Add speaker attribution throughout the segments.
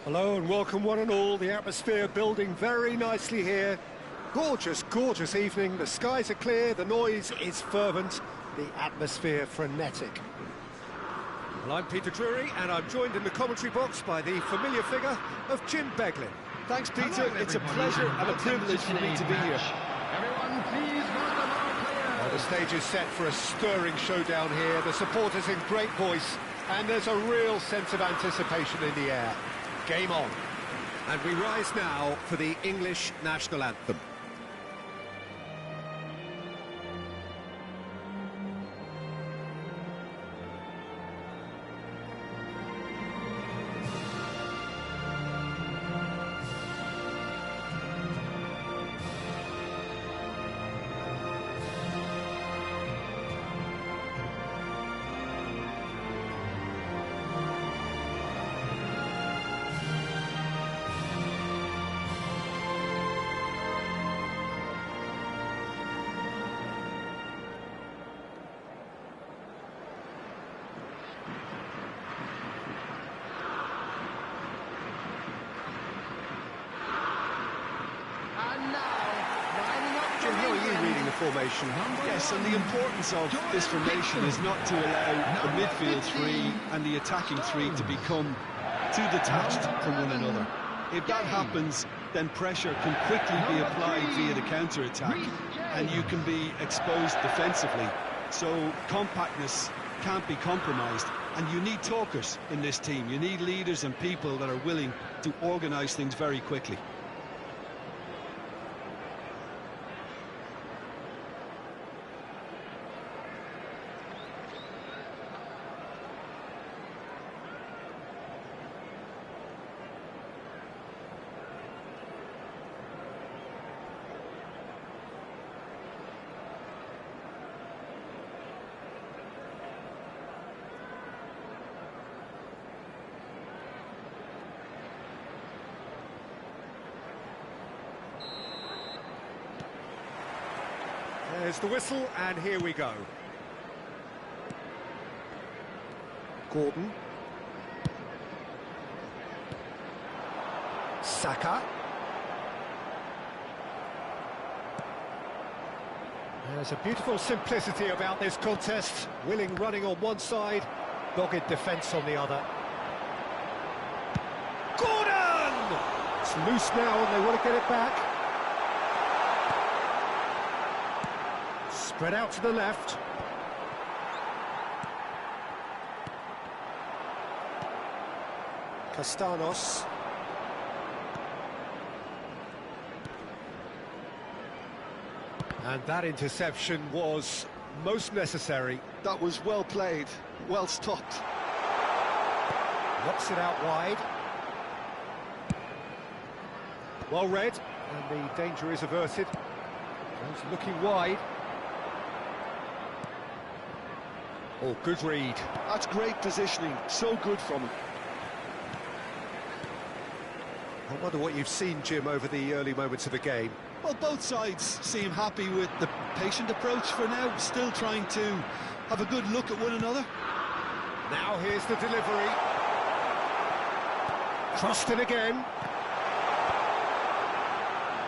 Speaker 1: Hello and welcome one and all. The atmosphere building very nicely here. Gorgeous, gorgeous evening. The skies are clear, the noise is fervent, the atmosphere frenetic. Well, I'm Peter Drury and I'm joined in the commentary box by the familiar figure of Jim Beglin.
Speaker 2: Thanks, Peter. It's a pleasure and a privilege for me to be here.
Speaker 3: Everyone, please welcome our players.
Speaker 1: Well, the stage is set for a stirring showdown here. The supporters in great voice, and there's a real sense of anticipation in the air. Game on. And we rise now for the English national anthem. How are you reading the formation?
Speaker 2: Yes, and the importance of this formation is not to allow the midfield three and the attacking three to become too detached from one another. If that happens, then pressure can quickly be applied via the counter-attack, and you can be exposed defensively. So compactness can't be compromised, and you need talkers in this team. You need leaders and people that are willing to organise things very quickly.
Speaker 1: There's the whistle, and here we go. Gordon. Saka. There's a beautiful simplicity about this contest. Willing running on one side, dogged defence on the other. Gordon! It's loose now and they want to get it back. Spread out to the left. Castanos. And that interception was most necessary.
Speaker 2: That was well played, well stopped.
Speaker 1: Knocks it out wide. Well read, and the danger is averted. He's looking wide. Oh, good read.
Speaker 2: That's great positioning, so good from him.
Speaker 1: I wonder what you've seen, Jim, over the early moments of the game.
Speaker 2: Well, both sides seem happy with the patient approach for now, still trying to have a good look at one another.
Speaker 1: Now here's the delivery. Crossed it again.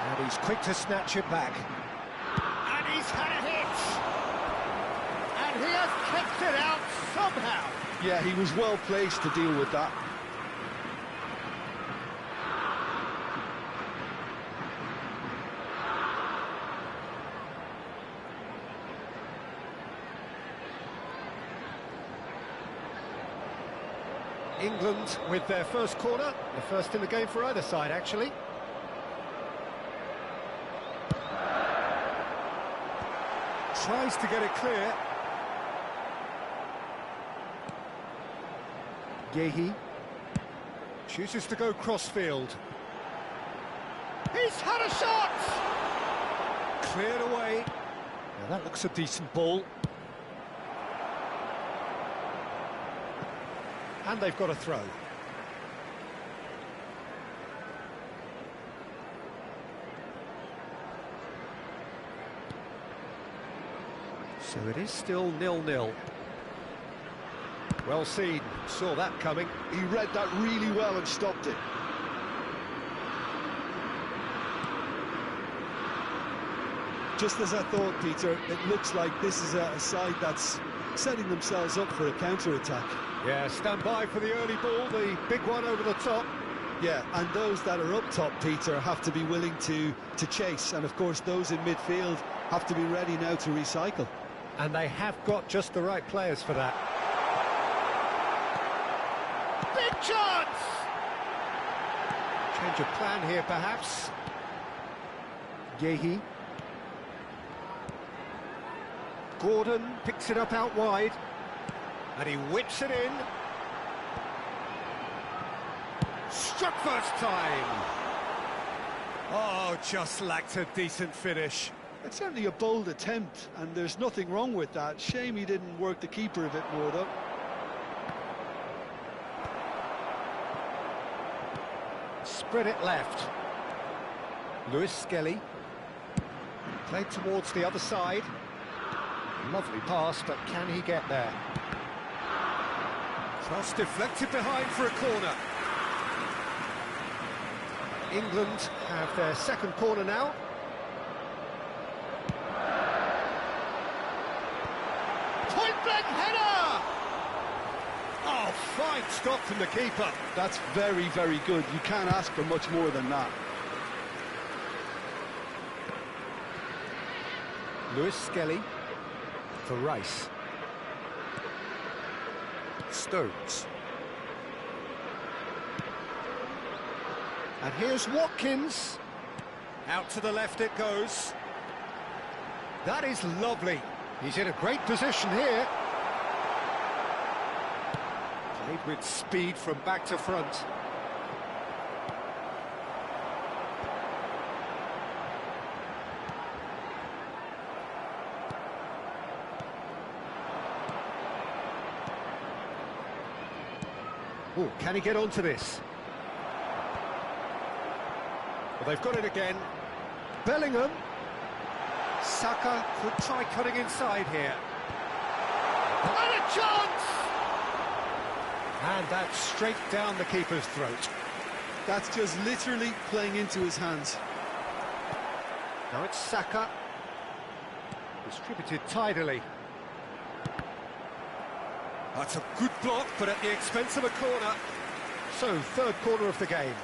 Speaker 1: And he's quick to snatch it back. And he's had a hit! And he has kicked it out somehow.
Speaker 2: Yeah, he was well placed to deal with that.
Speaker 1: England with their first corner, the first in the game for either side, actually. Tries to get it clear. Yehi chooses to go crossfield. He's had a shot! Cleared away. Now that looks a decent ball. And they've got a throw. So it is still 0-0. Well seen, saw that coming.
Speaker 2: He read that really well and stopped it. Just as I thought, Peter, it looks like this is a side that's setting themselves up for a counter-attack.
Speaker 1: Yeah, stand by for the early ball, the big one over the top.
Speaker 2: Yeah, and those that are up top, Peter, have to be willing to chase. And, of course, those in midfield have to be ready now to recycle.
Speaker 1: And they have got just the right players for that. Big chance! Change of plan here, perhaps. Yehi. Gordon picks it up out wide. And he whips it in. Struck first time. Oh, just lacked a decent finish.
Speaker 2: It's certainly a bold attempt, and there's nothing wrong with that. Shame he didn't work the keeper a bit more, though.
Speaker 1: Spread it left. Lewis Skelly. Played towards the other side. Lovely pass, but can he get there? Cross deflected behind for a corner. England have their second corner now. Point-blank header! Oh, fine stop from the keeper.
Speaker 2: That's very, very good. You can't ask for much more than that.
Speaker 1: Lewis Skelly for Rice. Stones. And here's Watkins. Out to the left it goes. That is lovely. He's in a great position here. Played with speed from back to front. Oh, can he get onto this? Well, they've got it again. Bellingham. Saka could try cutting inside here. And a chance! And that's straight down the keeper's throat.
Speaker 2: That's just literally playing into his hands.
Speaker 1: Now it's Saka. Distributed tidily. That's a good block, but at the expense of a corner. So, third corner of the game.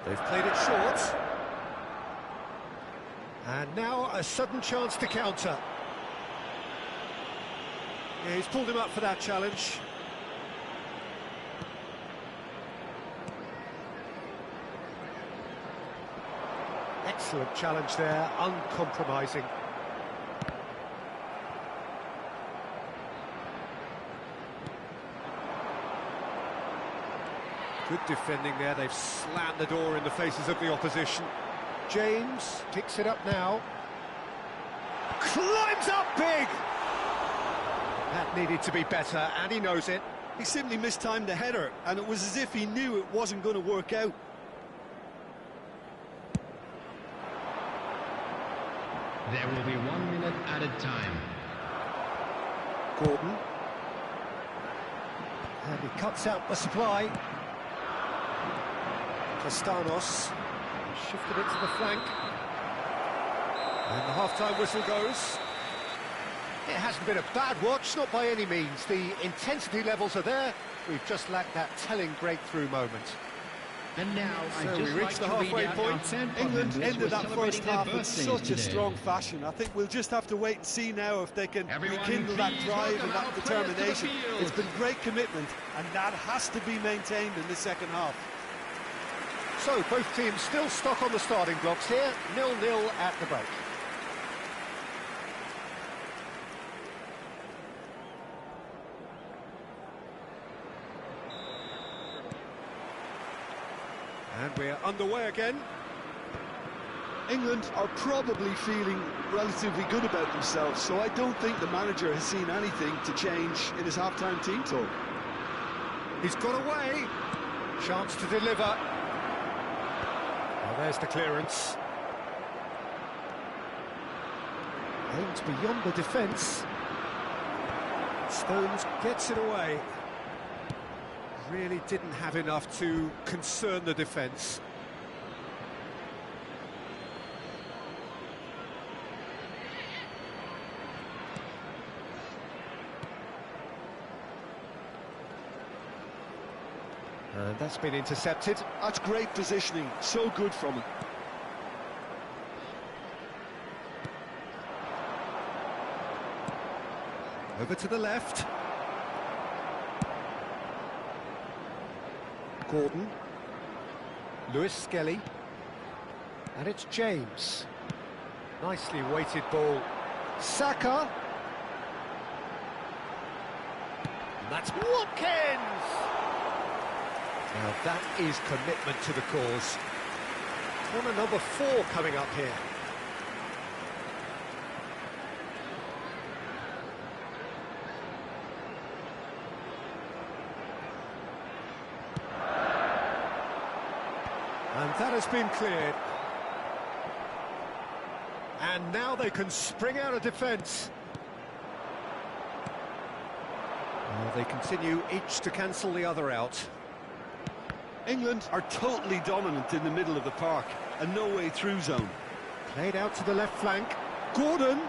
Speaker 1: They've played it short. And now a sudden chance to counter. Yeah, he's pulled him up for that challenge. Excellent challenge there, uncompromising. Good defending there, they've slammed the door in the faces of the opposition. James picks it up now. Climbs up big! That needed to be better, and he knows it.
Speaker 2: He simply mistimed the header, and it was as if he knew it wasn't going to work out.
Speaker 3: There will be 1 minute added time.
Speaker 1: Gordon. And he cuts out the supply. Castanos shifted it to the flank. And the half-time whistle goes. It hasn't been a bad watch, not by any means. The intensity levels are there. We've just lacked that telling breakthrough moment.
Speaker 3: And now,
Speaker 1: So we reach the halfway point.
Speaker 2: England ended that first half in such a strong fashion. I think we'll just have to wait and see now if they can rekindle that drive and that determination. It's been great commitment, and that has to be maintained in the second half.
Speaker 1: So both teams still stuck on the starting blocks here, 0-0 at the break. And we're underway again.
Speaker 2: England are probably feeling relatively good about themselves, so I don't think the manager has seen anything to change in his half-time team talk.
Speaker 1: He's got away. Chance to deliver. Well, there's the clearance. Aimed beyond the defence. Stones gets it away. really didn't have enough to concern the defence. And that's been intercepted.
Speaker 2: That's great positioning, so good from him.
Speaker 1: Over to the left. Gordon. Lewis Skelly. And it's James. Nicely weighted ball. Saka. And that's Watkins! Now that is commitment to the cause. Corner number 4 coming up here. And that has been cleared. And now they can spring out of defence. Well, they continue each to cancel the other out.
Speaker 2: England are totally dominant in the middle of the park, and no way through zone.
Speaker 1: Played out to the left flank. Gordon!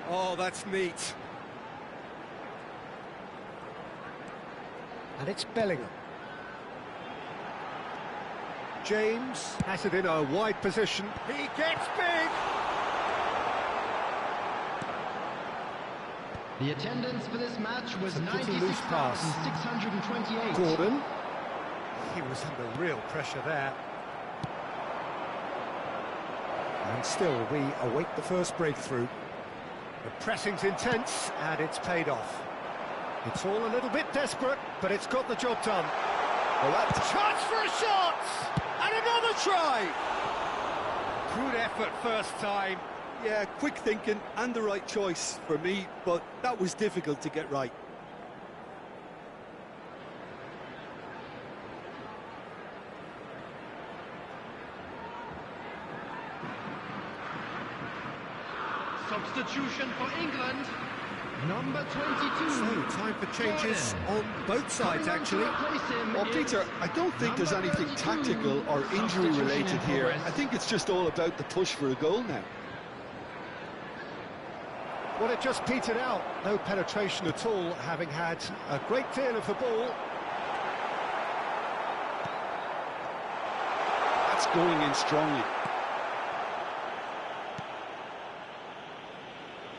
Speaker 1: Oh, that's neat. And it's Bellingham. James has it in a wide position. He gets big!
Speaker 3: The attendance for this match was
Speaker 1: It's a pretty loose pass.
Speaker 3: 96,628.
Speaker 1: Gordon. He was under real pressure there. And still, we await the first breakthrough. The pressing's intense, and it's paid off. It's all a little bit desperate, but it's got the job done.
Speaker 2: Well, that's
Speaker 1: Chance for a shot! And another try! Good effort first time.
Speaker 2: yeah, quick thinking and the right choice for me, but that was difficult to get right.
Speaker 3: Substitution for England. Number 22.
Speaker 1: So, time for changes on both sides, actually.
Speaker 2: Well, Peter, I don't think there's anything tactical or injury-related here. I think it's just all about the push for a goal now.
Speaker 1: Well, it just petered out. No penetration at all, having had a great deal of the ball.
Speaker 2: That's going in strongly.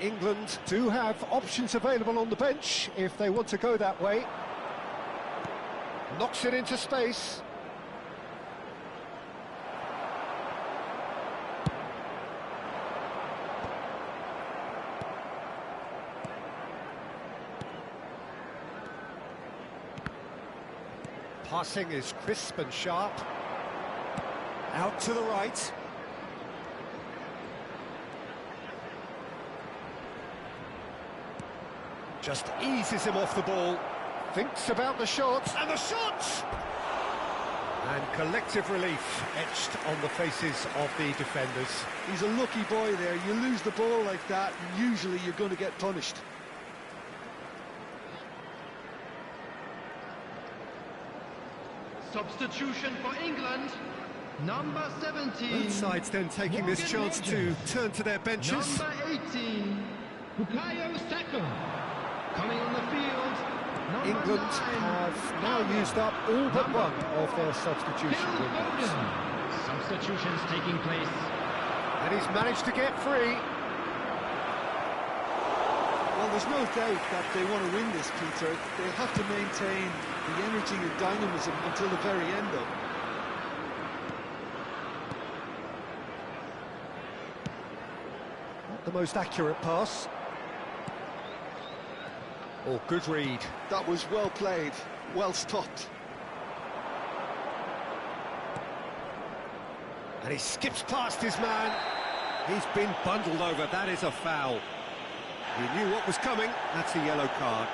Speaker 1: England do have options available on the bench if they want to go that way. Knocks it into space. Passing is crisp and sharp. Out to the right. Just eases him off the ball. Thinks about the shot. And the shot! And collective relief etched on the faces of the defenders.
Speaker 2: He's a lucky boy there. You lose the ball like that, and usually you're going to get punished.
Speaker 3: Substitution for England. Number 17.
Speaker 1: Both sides then taking this chance to turn to their benches.
Speaker 3: Number 18. Bukayo Saka. Coming on the field. Number
Speaker 1: England
Speaker 3: 9.
Speaker 1: have now used up all but one of their substitution windows.
Speaker 3: Substitutions taking place.
Speaker 1: And he's managed to get free.
Speaker 2: Well, there's no doubt that they want to win this, Peter. They'll have to maintain the energy and dynamism until the very end, though.
Speaker 1: Not the most accurate pass. Oh, good read.
Speaker 2: That was well played, well stopped.
Speaker 1: And he skips past his man. He's been bundled over. That is a foul. He knew what was coming. That's a yellow card.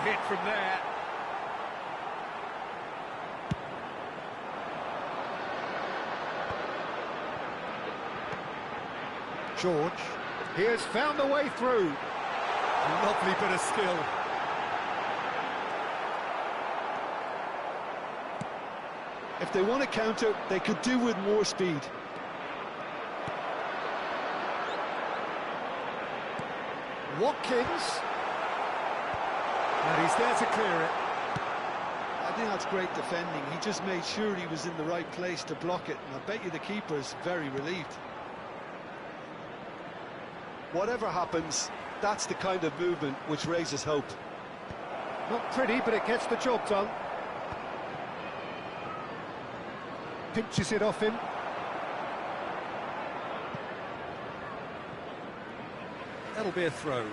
Speaker 1: hit from there. George, he has found the way through. Lovely bit of skill.
Speaker 2: If they want to counter, they could do with more speed.
Speaker 1: Watkins. And he's there to clear it.
Speaker 2: I think that's great defending. He just made sure he was in the right place to block it, and I bet you the keeper's very relieved. Whatever happens, that's the kind of movement which raises hope.
Speaker 1: Not pretty, but it gets the job done. Pinches it off him. That'll be a throw.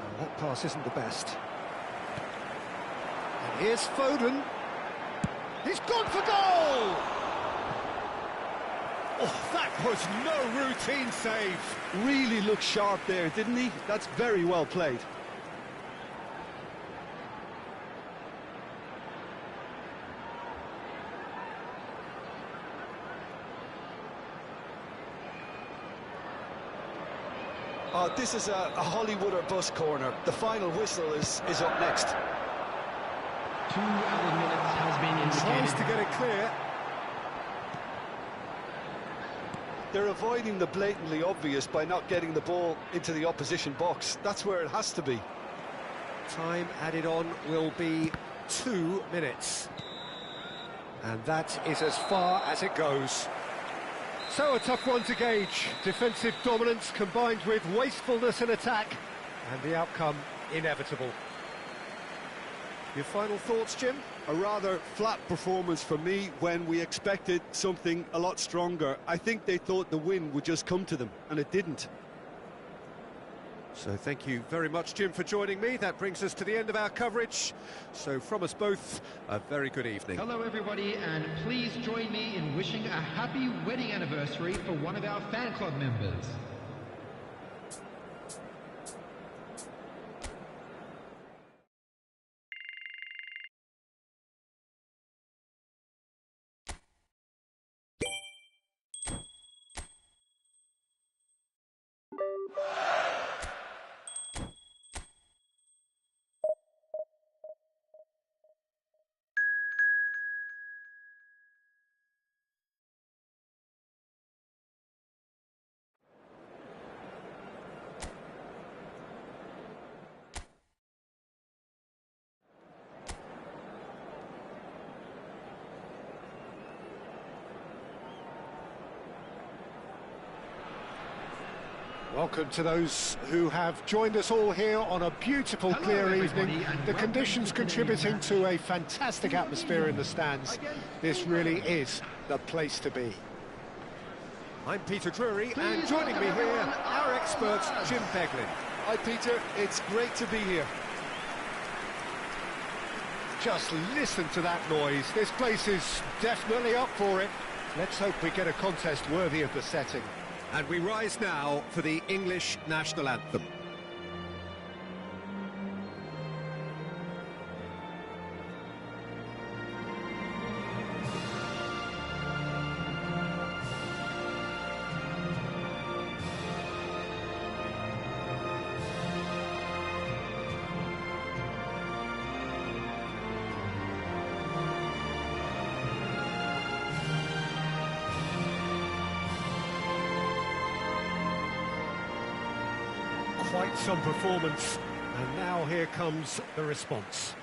Speaker 1: Oh, that pass isn't the best. And here's Foden. He's gone for goal! Oh, that was no routine save.
Speaker 2: Really looked sharp there, didn't he? That's very well played. Oh, this is a Hollywood or bust corner. The final whistle is up next.
Speaker 3: 2 added minutes has been indicated.
Speaker 1: Tries to get it clear.
Speaker 2: They're avoiding the blatantly obvious by not getting the ball into the opposition box. That's where it has to be.
Speaker 1: Time added on will be 2 minutes. And that is as far as it goes. So a tough one to gauge. Defensive dominance combined with wastefulness in attack, and the outcome inevitable. Your final thoughts, Jim?
Speaker 2: A rather flat performance for me when we expected something a lot stronger. I think they thought the win would just come to them, and it didn't.
Speaker 1: So thank you very much, Jim, for joining me. That brings us to the end of our coverage. So from us both, a very good evening.
Speaker 3: Hello everybody, and please join me in wishing a happy wedding anniversary for one of our fan club members.
Speaker 1: Welcome to those who have joined us all here on a beautiful,
Speaker 3: Hello,
Speaker 1: clear
Speaker 3: everybody,
Speaker 1: evening.
Speaker 3: and
Speaker 1: The
Speaker 3: welcome
Speaker 1: conditions
Speaker 3: to the
Speaker 1: contributing to a fantastic atmosphere in the stands. This really is the place to be. I'm Peter Drury, and joining me here, our expert, Jim Beglin.
Speaker 2: Hi, Peter. It's great to be here.
Speaker 1: Just listen to that noise. This place is definitely up for it. Let's hope we get a contest worthy of the setting. And we rise now for the English national anthem. Quite some performance, and now here comes the response.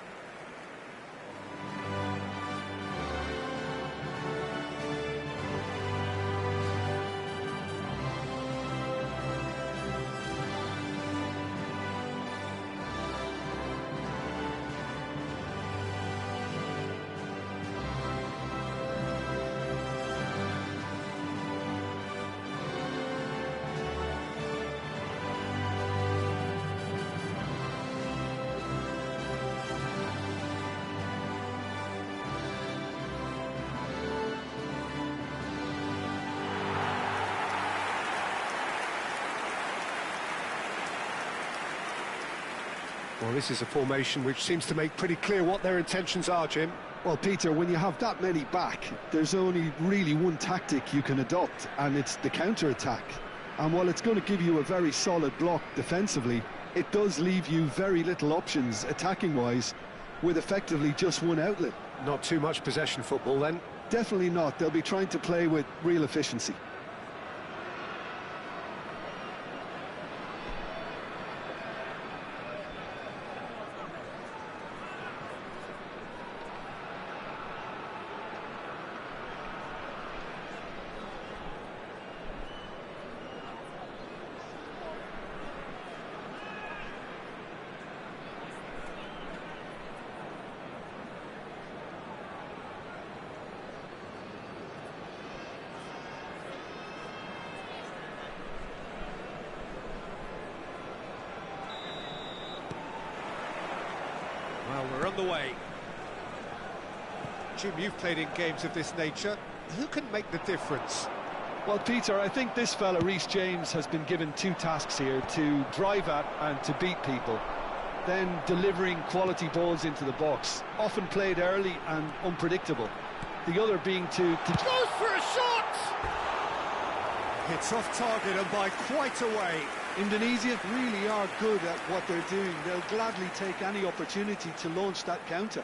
Speaker 1: Well, this is a formation which seems to make pretty clear what their intentions are, Jim.
Speaker 2: Well, Peter, when you have that many back, there's only really one tactic you can adopt, and it's the counter-attack. And while it's going to give you a very solid block defensively, it does leave you very little options attacking-wise, with effectively just one outlet.
Speaker 1: Not too much possession football then?
Speaker 2: Definitely not. They'll be trying to play with real efficiency.
Speaker 1: Well, we're on the way. Jim, you've played in games of this nature. Who can make the difference?
Speaker 2: Well, Peter, I think this fella, Reece James, has been given two tasks here: to drive at and to beat people, then delivering quality balls into the box, often played early and unpredictable. The other being to
Speaker 1: Goes for a shot! It's off target and by quite a way.
Speaker 2: Indonesia really are good at what they're doing. They'll gladly take any opportunity to launch that counter.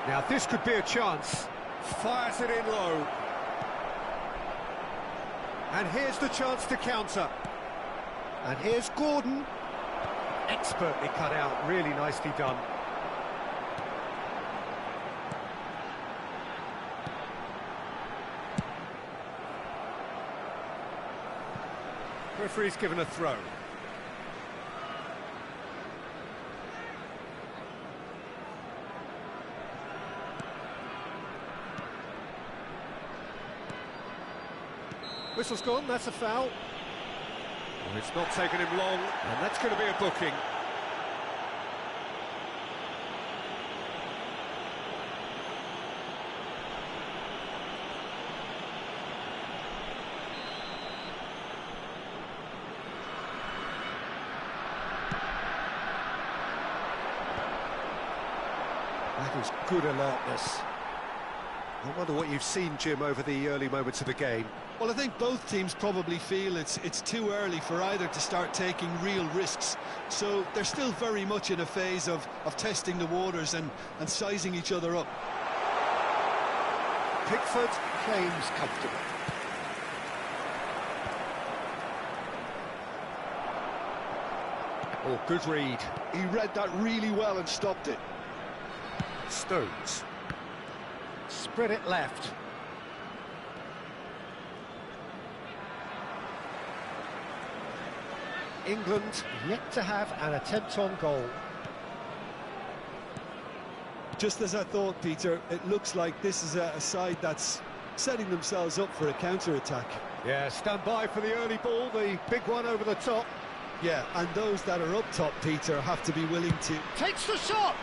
Speaker 1: Now this could be a chance. Fires it in low. And here's the chance to counter. And here's Gordon. Expertly cut out, really nicely done. Referee's given a throw. Whistle's gone, that's a foul. Well, it's not taken him long, and that's going to be a booking. That was good alertness. I wonder what you've seen, Jim, over the early moments of the game.
Speaker 2: Well, I think both teams probably feel it's too early for either to start taking real risks. So they're still very much in a phase of testing the waters and sizing each other up.
Speaker 1: Pickford claims comfortable. Oh, good read.
Speaker 2: He read that really well and stopped it.
Speaker 1: Stones. Spread it left. England yet to have an attempt on goal.
Speaker 2: Just as I thought, Peter, it looks like this is a side that's setting themselves up for a counter-attack.
Speaker 1: Yeah, stand by for the early ball, the big one over the top.
Speaker 2: Yeah, and those that are up top, Peter, have to be willing to...
Speaker 1: Takes the shot!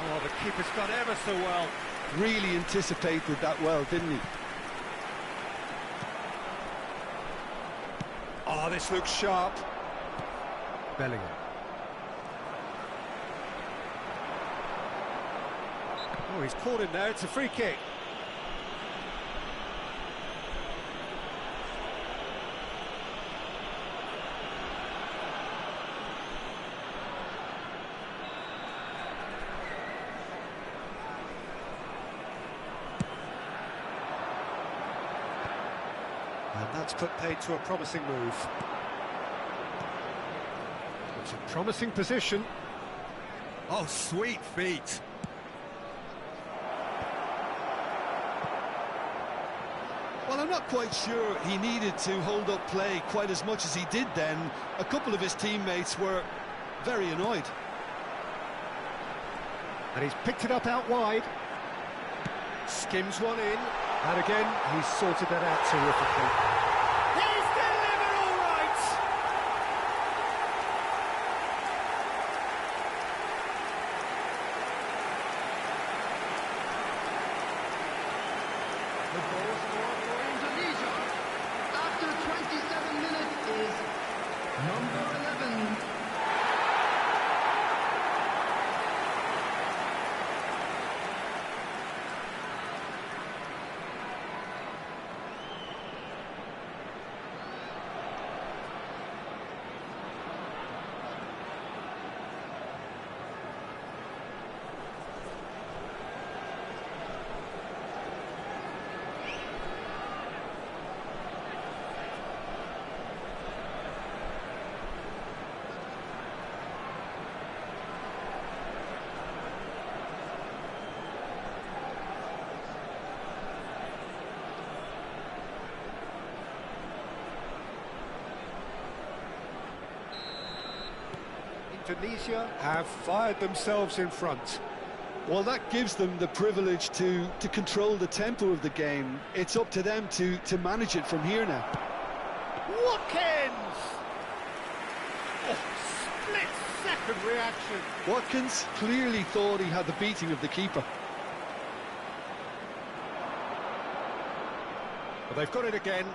Speaker 1: Oh, the keeper's done ever so well.
Speaker 2: Really anticipated that well, didn't he?
Speaker 1: Oh, this looks sharp. Bellingham. Oh, he's caught him there, it's a free kick. And that's put paid to a promising move. It's a promising position. Oh, sweet feet.
Speaker 2: Well, I'm not quite sure he needed to hold up play quite as much as he did then. A couple of his teammates were very annoyed.
Speaker 1: And he's picked it up out wide. Skims one in. And again, he's sorted that out terrifically. He's delivered all right!
Speaker 3: The goal scorer for Indonesia after 27 minutes is number 11.
Speaker 1: Indonesia have fired themselves in front.
Speaker 2: Well, that gives them the privilege to control the tempo of the game. It's up to them to manage it from here now.
Speaker 1: Watkins! Oh, split-second reaction.
Speaker 2: Watkins clearly thought he had the beating of the keeper.
Speaker 1: Well, they've got it again.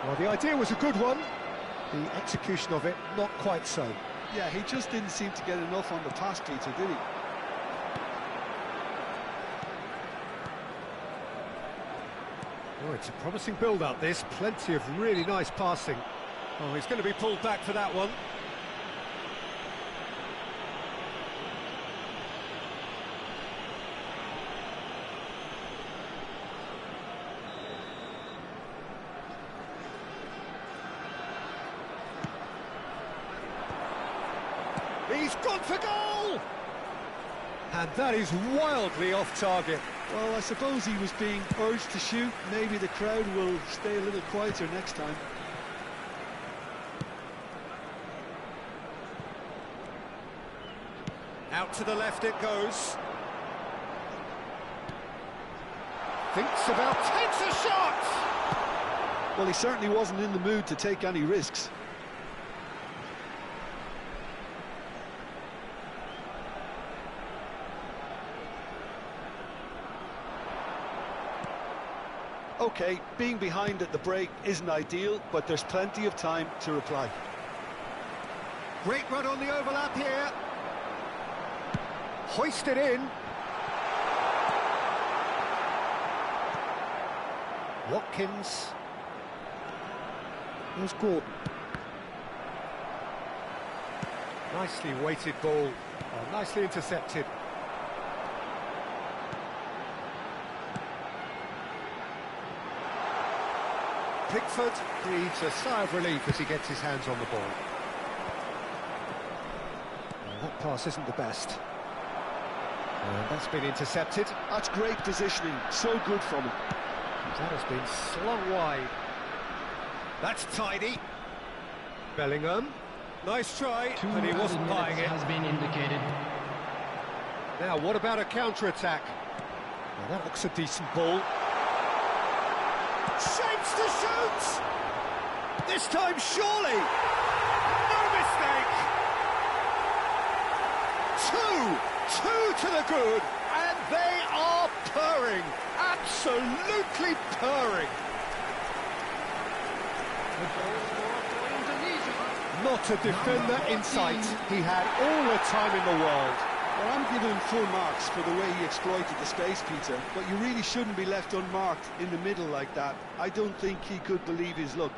Speaker 1: Well, the idea was a good one. The execution of it, not quite so.
Speaker 2: Yeah, he just didn't seem to get enough on the pass, Peter, did he?
Speaker 1: Oh, it's a promising build-up, this. Plenty of really nice passing. Oh, he's going to be pulled back for that one. He's gone for goal! And that is wildly off target.
Speaker 2: Well, I suppose he was being urged to shoot. Maybe the crowd will stay a little quieter next time.
Speaker 1: Out to the left it goes. Thinks about, takes a shot!
Speaker 2: Well, he certainly wasn't in the mood to take any risks. OK, being behind at the break isn't ideal, but there's plenty of time to reply.
Speaker 1: Great run on the overlap here. Hoisted in. Watkins. There's Gordon. Nicely weighted ball. Oh, nicely intercepted. Pickford breathes a sigh of relief as he gets his hands on the ball. Well, that pass isn't the best. And that's been intercepted.
Speaker 2: That's great positioning, so good from him.
Speaker 1: That has been slung wide. That's tidy. Bellingham, nice try, but he wasn't buying it.
Speaker 3: Has been indicated.
Speaker 1: Now, what about a counter-attack? Well, that looks a decent ball. Shapes to shoot! This time, surely! No mistake! Two to the good, and they are purring! Absolutely purring! Not a defender in sight. He had all the time in the world.
Speaker 2: Well, I'm giving him full marks for the way he exploited the space, Peter, but you really shouldn't be left unmarked in the middle like that. I don't think he could believe his luck.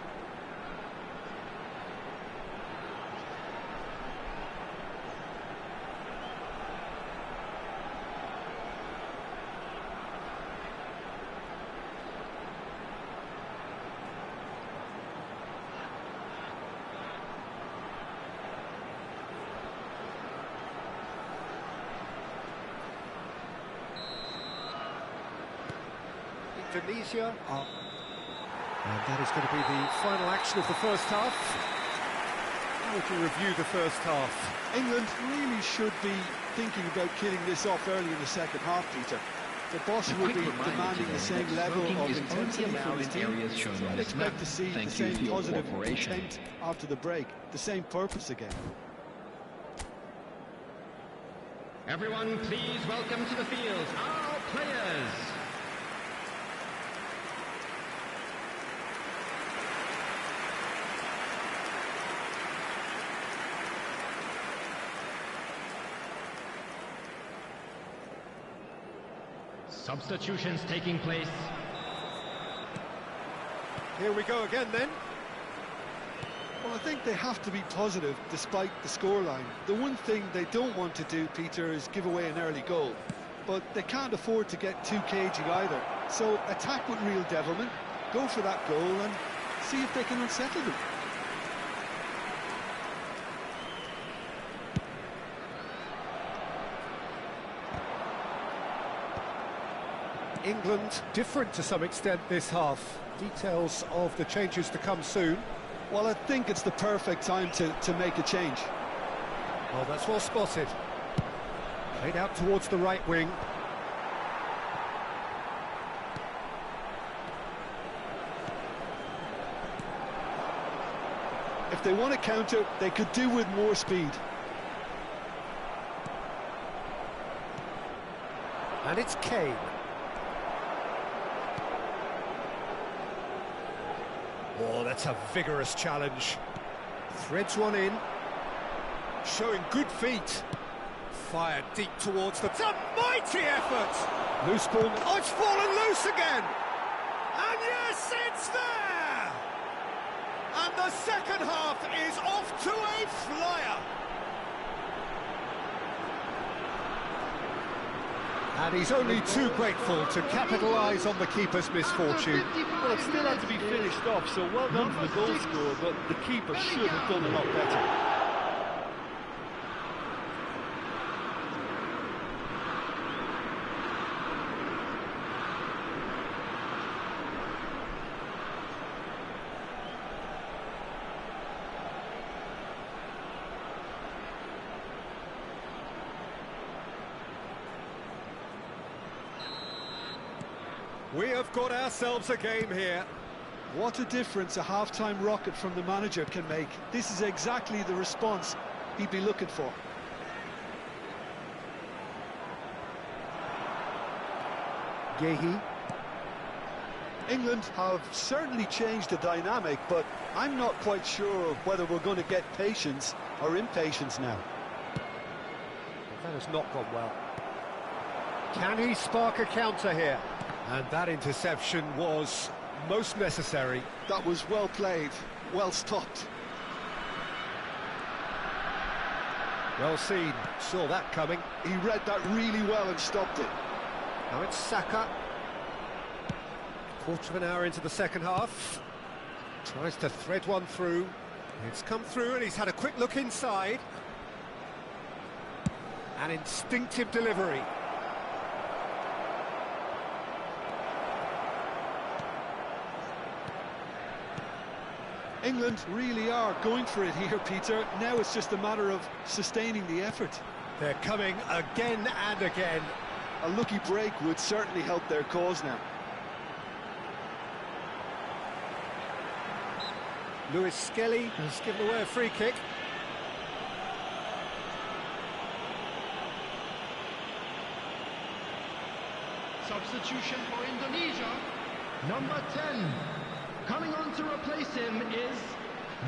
Speaker 1: Indonesia are... And that is going to be the final action of the first half. How would you review the first half?
Speaker 2: England really should be thinking about killing this off early in the second half, Peter. The boss will be demanding the same level of intensity from his team. So I'd expect to see the same positive intent after the break, the same purpose again.
Speaker 3: Everyone, please welcome to the field our players. Substitutions taking place.
Speaker 1: Here we go again then.
Speaker 2: Well, I think they have to be positive despite the scoreline. The one thing they don't want to do, Peter, is give away an early goal. But they can't afford to get too cagey either. So attack with real devilment, go for that goal and see if they can unsettle them.
Speaker 1: England different to some extent this half. Details of the changes to come soon.
Speaker 2: Well, I think it's the perfect time to make a change.
Speaker 1: Well, that's well spotted. Played out towards the right wing.
Speaker 2: If they want to counter, they could do with more speed.
Speaker 1: And it's Kane. Oh, that's a vigorous challenge. Threads one in. Showing good feet. Fired deep towards the... It's a mighty effort! Loose ball. Oh, it's fallen loose again! And yes, it's there! And the second half is off to a flyer! And he's only too grateful to capitalise on the keeper's misfortune.
Speaker 2: Well, it still had to be finished off, so well done for the goal scorer, but the keeper should have done a lot better.
Speaker 1: We have got ourselves a game here.
Speaker 2: What a difference a half-time rocket from the manager can make. This is exactly the response he'd be looking for.
Speaker 1: Gehi.
Speaker 2: England have certainly changed the dynamic, but I'm not quite sure whether we're going to get patience or impatience now.
Speaker 1: That has not gone well. Can he spark a counter here? And that interception was most necessary.
Speaker 2: That was well played, well stopped.
Speaker 1: Well seen, saw that coming.
Speaker 2: He read that really well and stopped it.
Speaker 1: Now it's Saka. Quarter of an hour into the second half. Tries to thread one through. It's come through and he's had a quick look inside. An instinctive delivery.
Speaker 2: England really are going for it here, Peter. Now it's just a matter of sustaining the effort.
Speaker 1: They're coming again and again.
Speaker 2: A lucky break would certainly help their cause now.
Speaker 1: Lewis Skelly has given away a free kick.
Speaker 3: Substitution for Indonesia. Number 10. Coming on to replace him is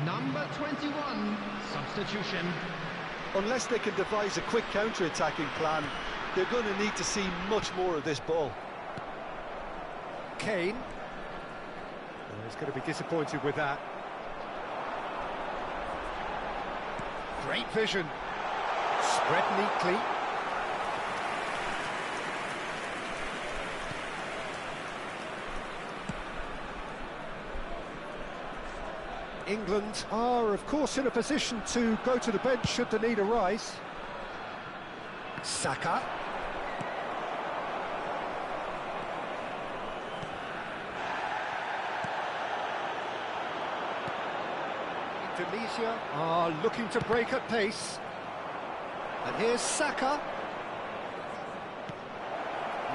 Speaker 3: number 21. Substitution.
Speaker 2: Unless they can devise a quick counter-attacking plan, they're going to need to see much more of this ball.
Speaker 1: Kane. Well, he's going to be disappointed with that. Great vision. Spread neatly. England are, of course, in a position to go to the bench should the need arise. Saka. Indonesia are looking to break at pace. And here's Saka.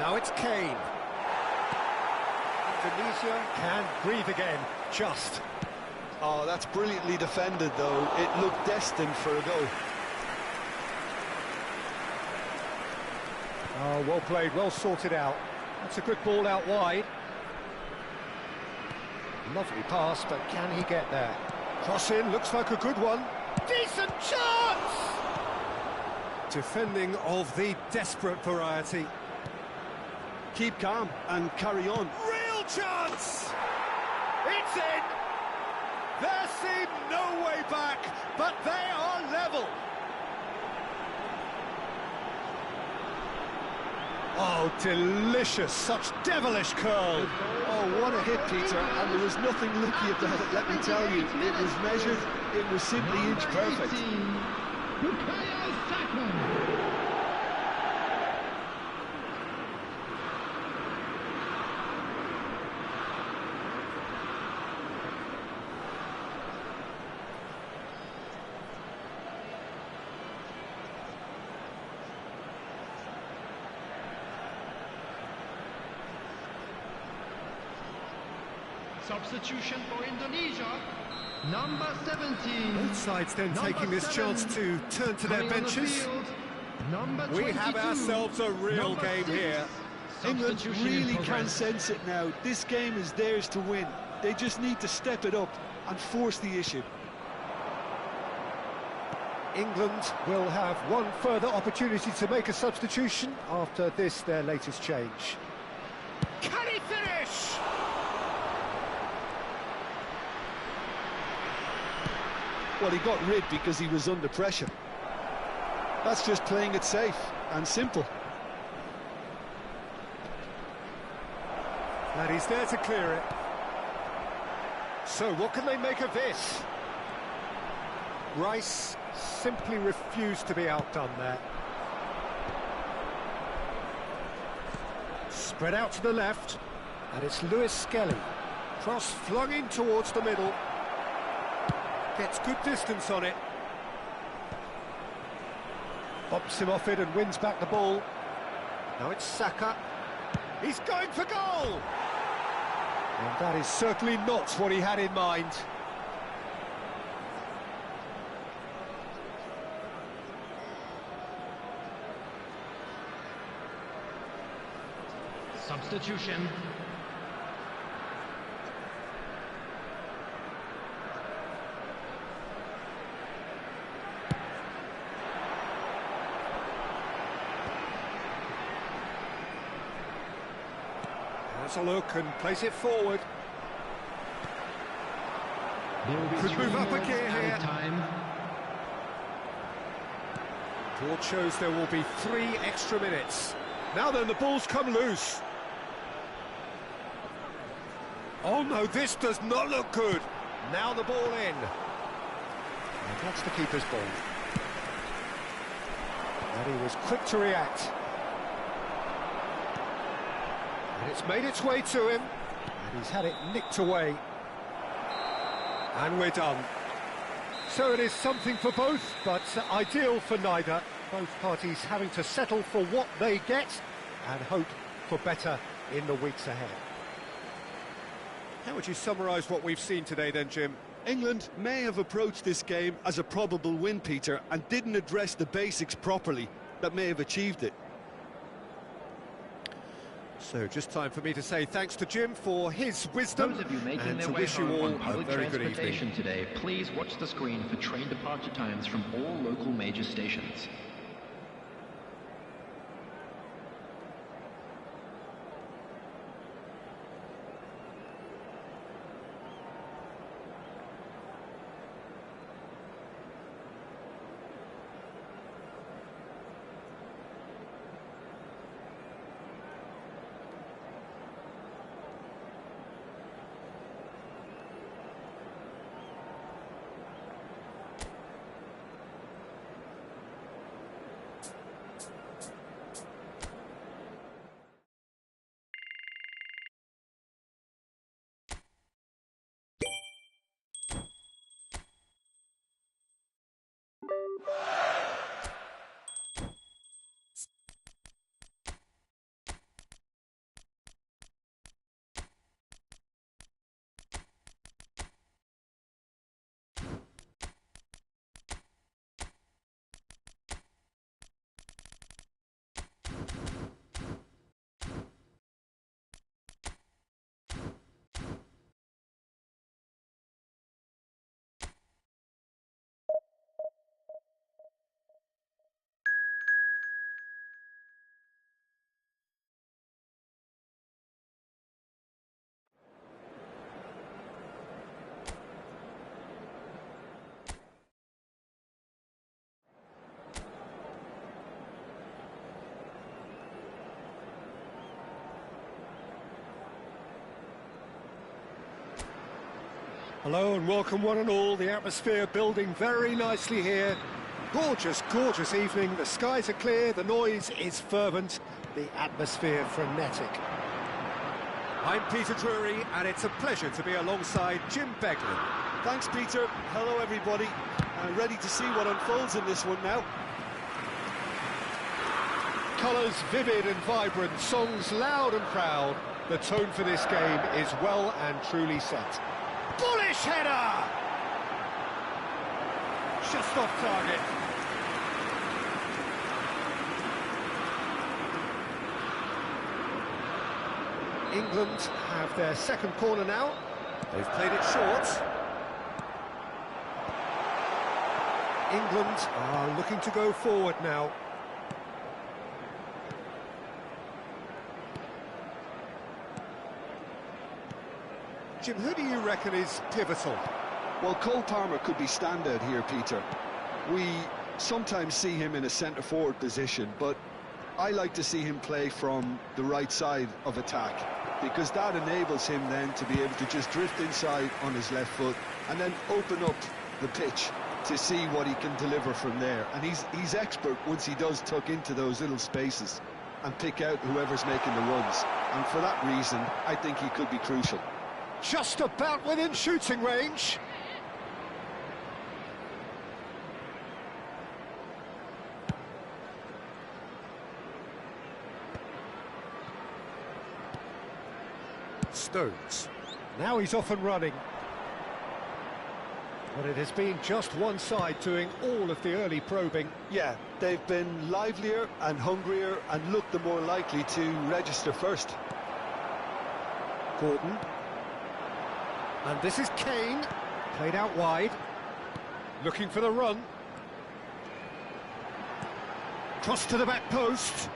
Speaker 1: Now it's Kane. Indonesia can breathe again, just.
Speaker 2: Oh, that's brilliantly defended, though. It looked destined for a goal.
Speaker 1: Oh, well played, well sorted out. That's a good ball out wide. Lovely pass, but can he get there? Cross in, looks like a good one. Decent chance! Defending of the desperate variety.
Speaker 2: Keep calm and carry on.
Speaker 1: Real chance! It's in! There seemed no way back, but they are level. Oh, delicious, such devilish curl.
Speaker 2: Oh, what a hit, Peter, and there was nothing lucky about it, let me tell you. It was measured, it was simply inch perfect.
Speaker 3: Substitution for Indonesia, number 17.
Speaker 1: Both sides then taking this chance to turn to their benches. We have ourselves a real game here.
Speaker 2: England really can sense it now. This game is theirs to win. They just need to step it up and force the issue.
Speaker 1: England will have one further opportunity to make a substitution after this, their latest change. Can he finish?
Speaker 2: Well, he got rid because he was under pressure. That's just playing it safe and simple.
Speaker 1: And he's there to clear it. So what can they make of this? Rice simply refused to be outdone there. Spread out to the left, and it's Lewis Skelly. Cross flung in towards the middle. Gets good distance on it. Bumps him off it and wins back the ball. Now it's Saka. He's going for goal! And that is certainly not what he had in mind.
Speaker 3: Substitution.
Speaker 1: Has a look and plays it forward. Could move up a gear here. Board shows there will be 3 extra minutes. Now then, the ball's come loose. Oh no, this does not look good. Now the ball in. And that's the keeper's ball. And he was quick to react. And it's made its way to him. And he's had it nicked away. And we're done. So it is something for both, but ideal for neither. Both parties having to settle for what they get and hope for better in the weeks ahead. How would you summarise what we've seen today then, Jim?
Speaker 2: England may have approached this game as a probable win, Peter, and didn't address the basics properly that may have achieved it.
Speaker 1: So just time for me to say thanks to Jim for his wisdom
Speaker 4: Those of you making
Speaker 1: and
Speaker 4: their
Speaker 1: to
Speaker 4: way
Speaker 1: wish you
Speaker 4: home
Speaker 1: all
Speaker 4: on public
Speaker 1: a very good
Speaker 4: transportation
Speaker 1: evening.
Speaker 4: today, please watch the screen for train departure times from all local major stations.
Speaker 1: Hello and welcome one and all. The atmosphere building very nicely here. Gorgeous, gorgeous evening. The skies are clear, the noise is fervent, the atmosphere frenetic. I'm Peter Drury and it's a pleasure to be alongside Jim Beglin.
Speaker 2: Thanks, Peter. Hello, everybody. Ready to see what unfolds in this one now.
Speaker 1: Colours vivid and vibrant, songs loud and proud. The tone for this game is well and truly set. Bullish header! Just off target. England have their second corner now. They've played it short. England are looking to go forward now. Jim, who do you reckon is pivotal?
Speaker 2: Well, Cole Palmer could be standout here, Peter. We sometimes see him in a centre-forward position, but I like to see him play from the right side of attack, because that enables him then to be able to just drift inside on his left foot and then open up the pitch to see what he can deliver from there. And he's expert once he does tuck into those little spaces and pick out whoever's making the runs. And for that reason, I think he could be crucial.
Speaker 1: Just about within shooting range. Stones. Now he's off and running. But it has been just one side doing all of the early probing.
Speaker 2: Yeah, they've been livelier and hungrier and looked the more likely to register first.
Speaker 1: Gordon. And this is Kane, played out wide, looking for the run. Cross to the back post.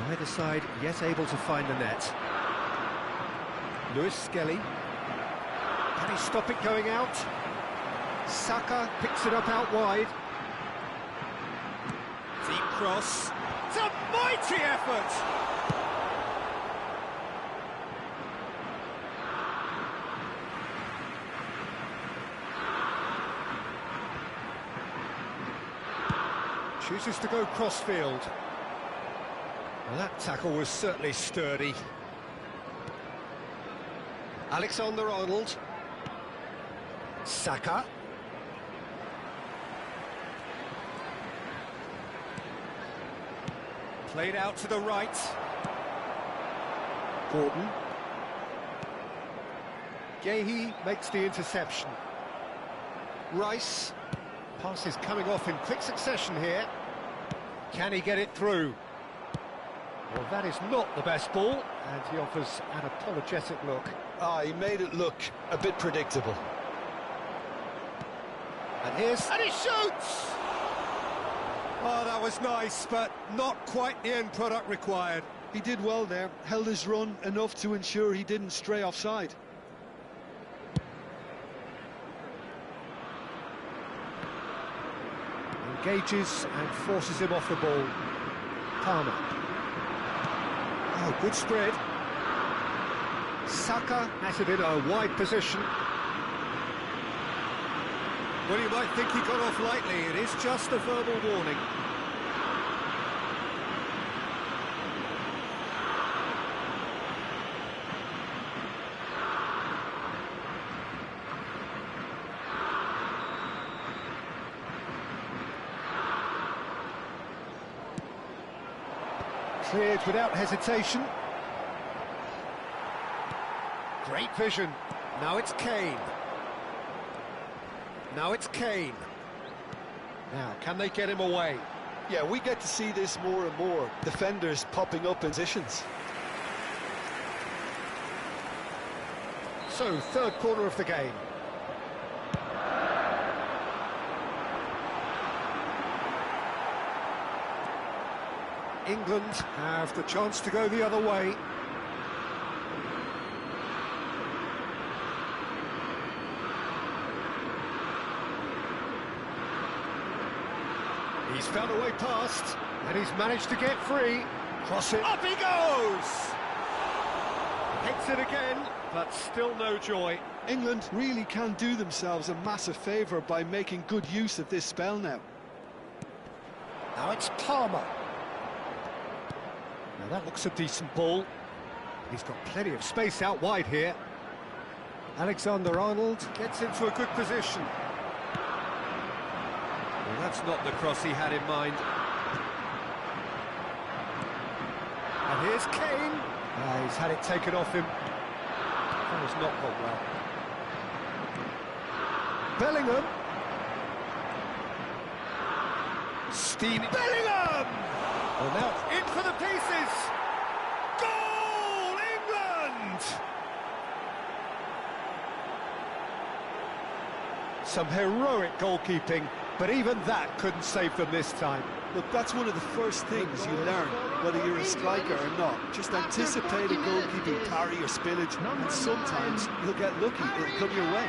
Speaker 1: Neither side yet able to find the net. Lewis Skelly. Can he stop it going out? Saka picks it up out wide. Deep cross. It's a mighty effort! Chooses to go crossfield. Well, that tackle was certainly sturdy. Alexander-Arnold. Saka. Played out to the right. Gordon. Gehi makes the interception. Rice. Pass is coming off in quick succession here. Can he get it through? Well, that is not the best ball, and he offers an apologetic look.
Speaker 2: He made it look a bit predictable.
Speaker 1: And he shoots! Oh, that was nice, but not quite the end product required.
Speaker 2: He did well there, held his run enough to ensure he didn't stray offside.
Speaker 1: Engages and forces him off the ball. Palmer. Oh, good spread. Saka has it in a wide position. Well, you might think he got off lightly. It is just a verbal warning. Cleared without hesitation. Great vision. Now it's Kane. Now it's Kane. Now, can they get him away?
Speaker 2: Yeah, we get to see this more and more. Defenders popping up in positions.
Speaker 1: So, third corner of the game. England have the chance to go the other way. He's found a way past. And he's managed to get free. Cross it. Up he goes! Hits it again, but still no joy.
Speaker 2: England really can do themselves a massive favour by making good use of this spell now.
Speaker 1: Now it's Palmer. Now that looks a decent ball. He's got plenty of space out wide here. Alexander-Arnold gets into a good position. Well, that's not the cross he had in mind. And here's Kane. He's had it taken off him. That has not gone well. Bellingham. Steamy. Bellingham! Well, now in for the pieces. Goal, England! Some heroic goalkeeping, but even that couldn't save them this time.
Speaker 2: Look, that's one of the first things you learn, whether you're a striker or not. Just anticipate a goalkeeping parry or spillage, and sometimes you'll get lucky, it'll come your way.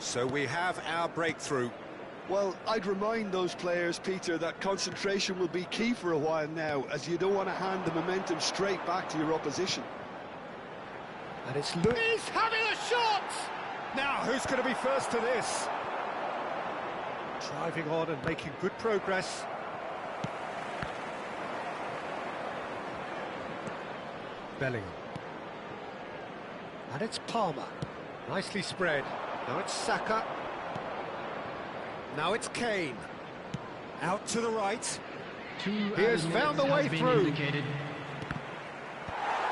Speaker 1: So we have our breakthrough.
Speaker 2: Well, I'd remind those players, Peter, that concentration will be key for a while now, as you don't want to hand the momentum straight back to your opposition.
Speaker 1: And it's He's having a shot! Now, who's going to be first to this? Driving on and making good progress. Bellingham. And it's Palmer. Nicely spread. Now it's Saka. Now it's Kane. Out to the right. He has found the way through.
Speaker 4: Indicated.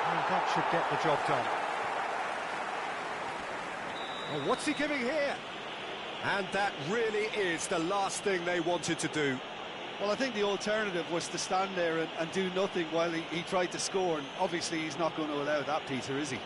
Speaker 1: And that should get the job done. Oh, what's he giving here? And that really is the last thing they wanted to do.
Speaker 2: Well, I think the alternative was to stand there and do nothing while he tried to score, and obviously he's not going to allow that, Peter, is he?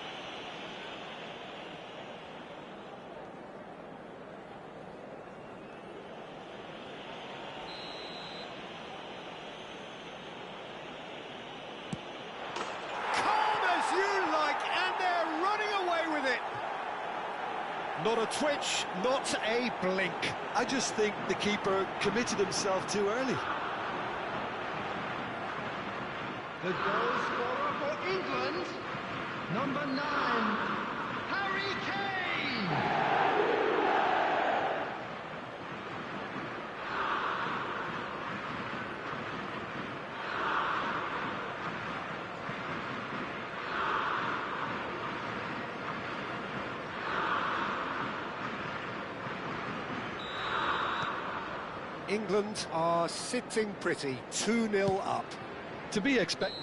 Speaker 1: Not a twitch, not a blink.
Speaker 2: I just think the keeper committed himself too early.
Speaker 3: The goal scorer for England, number 9, Harry Kane.
Speaker 1: England are sitting pretty, 2-0 up.
Speaker 2: To be expected.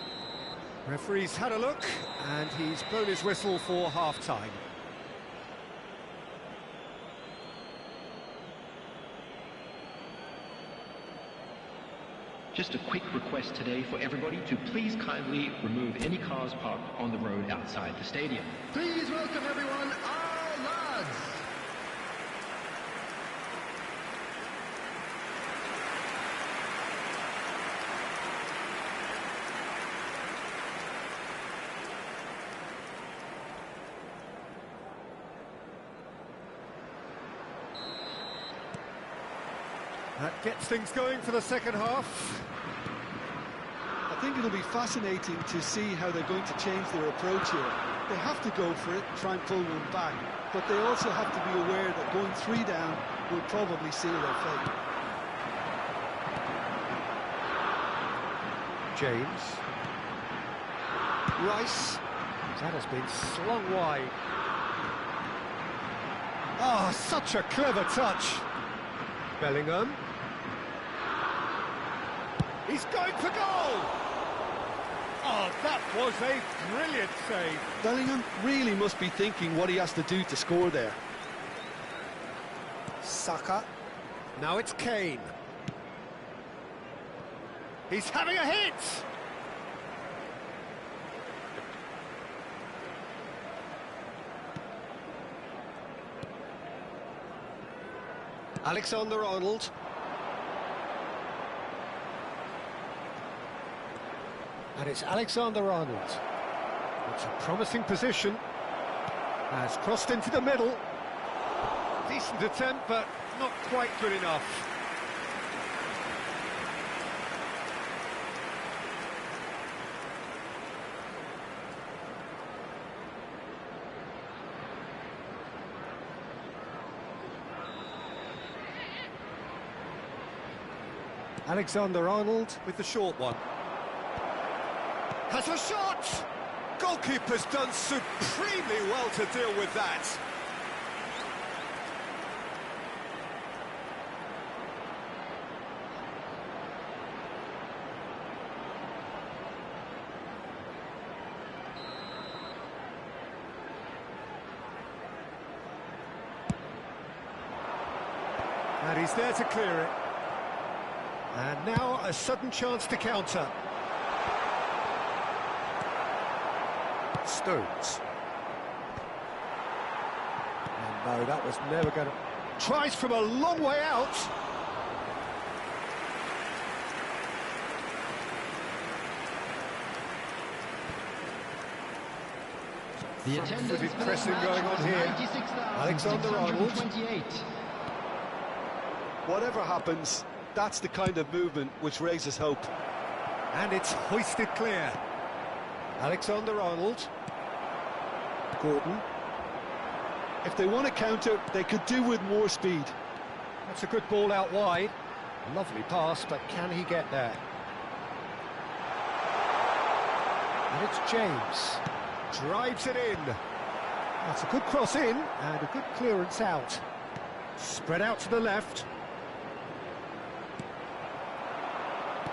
Speaker 1: Referee's had a look, and he's blown his whistle for half-time.
Speaker 4: Just a quick request today for everybody to please kindly remove any cars parked on the road outside the stadium.
Speaker 3: Please welcome everyone, our lads.
Speaker 1: That gets things going for the second half.
Speaker 2: I think it'll be fascinating to see how they're going to change their approach here. They have to go for it, try and pull one back, but they also have to be aware that going 3 down will probably seal their fate.
Speaker 1: James. Rice. That has been slung wide. Oh, such a clever touch. Bellingham. He's going for goal! Oh, that was a brilliant save.
Speaker 2: Bellingham really must be thinking what he has to do to score there.
Speaker 1: Saka. Now it's Kane. He's having a hit! Alexander-Arnold. And it's Alexander-Arnold. It's a promising position. Has crossed into the middle. Decent attempt, but not quite good enough. Alexander-Arnold with the short one. Has a shot! Goalkeeper's done supremely well to deal with that. And he's there to clear it. And now a sudden chance to counter. Stones. And no, that was never going to... Tries from a long way out.
Speaker 3: The attendance
Speaker 1: Front-footed pressing going on here. Alexander-Arnold.
Speaker 2: Whatever happens, that's the kind of movement which raises hope.
Speaker 1: And it's hoisted clear. Alexander-Arnold. Gordon.
Speaker 2: If they want to counter, they could do with more speed.
Speaker 1: That's a good ball out wide. Lovely pass, but can he get there? And it's James. Drives it in. That's a good cross in, and a good clearance out. Spread out to the left.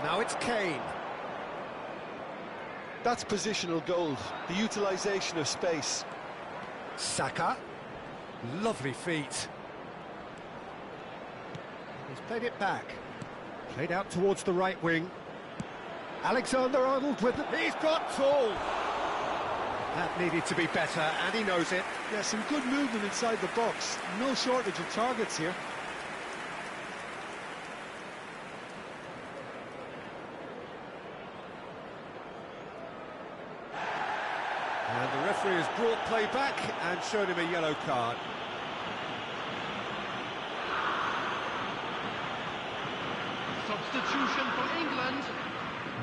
Speaker 1: Now it's Kane.
Speaker 2: That's positional gold, the utilisation of space.
Speaker 1: Saka. Lovely feet. He's played it back. Played out towards the right wing. Alexander-Arnold with it. He's got tall. That needed to be better, and he knows it.
Speaker 2: Yeah, some good movement inside the box. No shortage of targets here.
Speaker 1: And the referee has brought play back and shown him a yellow card.
Speaker 3: Substitution for England.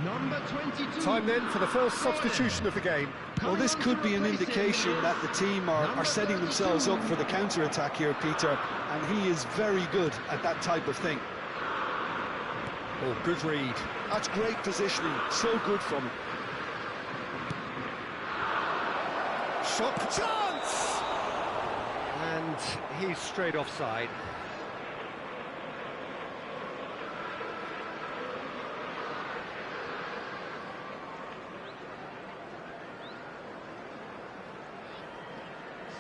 Speaker 3: Number 22.
Speaker 1: Time then for the first substitution of the game.
Speaker 2: Well, this could be an indication that the team are setting themselves up for the counter-attack here, Peter, and he is very good at that type of thing.
Speaker 1: Oh, good read.
Speaker 2: That's great positioning, so good from him.
Speaker 1: Shot chance! And he's straight offside.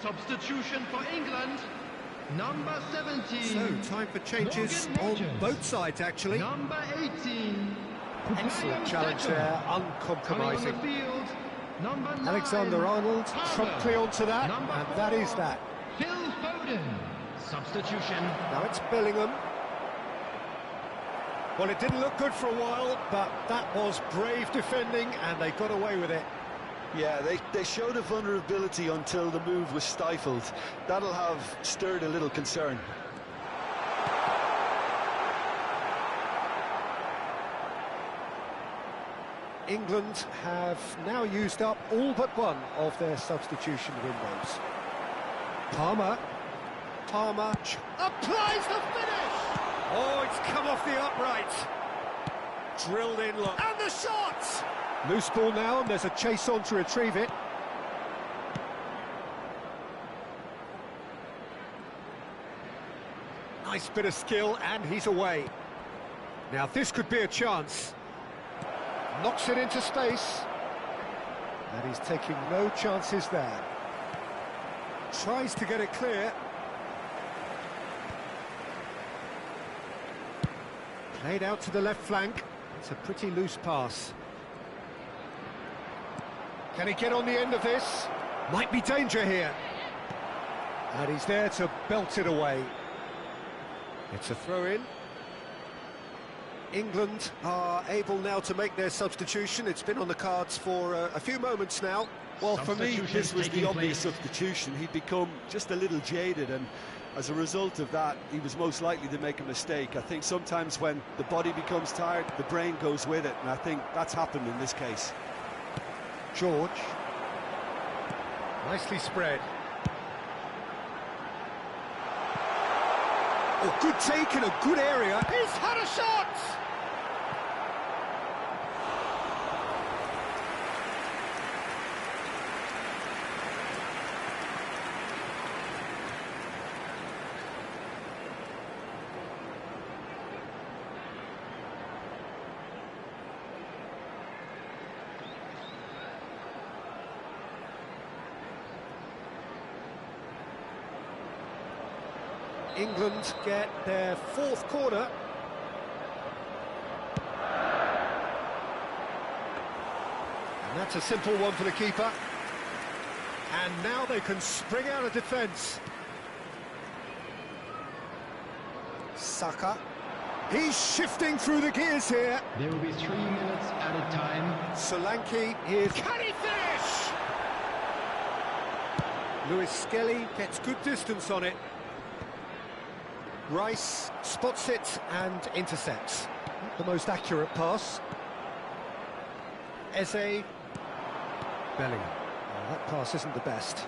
Speaker 3: Substitution for England. Number 17.
Speaker 1: So, time for changes on both sides, actually.
Speaker 3: Number 18.
Speaker 1: Excellent challenge there, uncompromising.
Speaker 3: Coming on the field. Number 9.
Speaker 1: Alexander-Arnold promptly onto that,
Speaker 3: Number
Speaker 1: and
Speaker 3: 4.
Speaker 1: that is that.
Speaker 3: Phil Foden. Substitution.
Speaker 1: Now it's Bellingham. Well, it didn't look good for a while, but that was brave defending, and they got away with it.
Speaker 2: Yeah, they showed a vulnerability until the move was stifled. That'll have stirred a little concern.
Speaker 1: England have now used up all but one of their substitution windows. Palmer applies the finish! Oh, it's come off the upright. Drilled in low. And the shot! Loose ball now, and there's a chase on to retrieve it. Nice bit of skill, and he's away. Now, this could be a chance. Knocks it into space. And he's taking no chances there. Tries to get it clear. Played out to the left flank. It's a pretty loose pass. Can he get on the end of this? Might be danger here. And he's there to belt it away. It's a throw-in. England are able now to make their substitution. It's been on the cards for a few moments now.
Speaker 2: Well, for me, this was the obvious substitution. He'd become just a little jaded, and as a result of that, he was most likely to make a mistake. I think sometimes when the body becomes tired, the brain goes with it, and I think that's happened in this case.
Speaker 1: George. Nicely spread. Oh, good take in a good area. He's had a shot! England get their fourth corner. And that's a simple one for the keeper. And now they can spring out of defence. Saka. He's shifting through the gears here.
Speaker 4: There will be 3 minutes at a time.
Speaker 1: Solanke is... Can he finish? Lewis Skelly gets good distance on it. Rice spots it and intercepts. Not the most accurate pass. Eze. Bellingham. Oh, that pass isn't the best.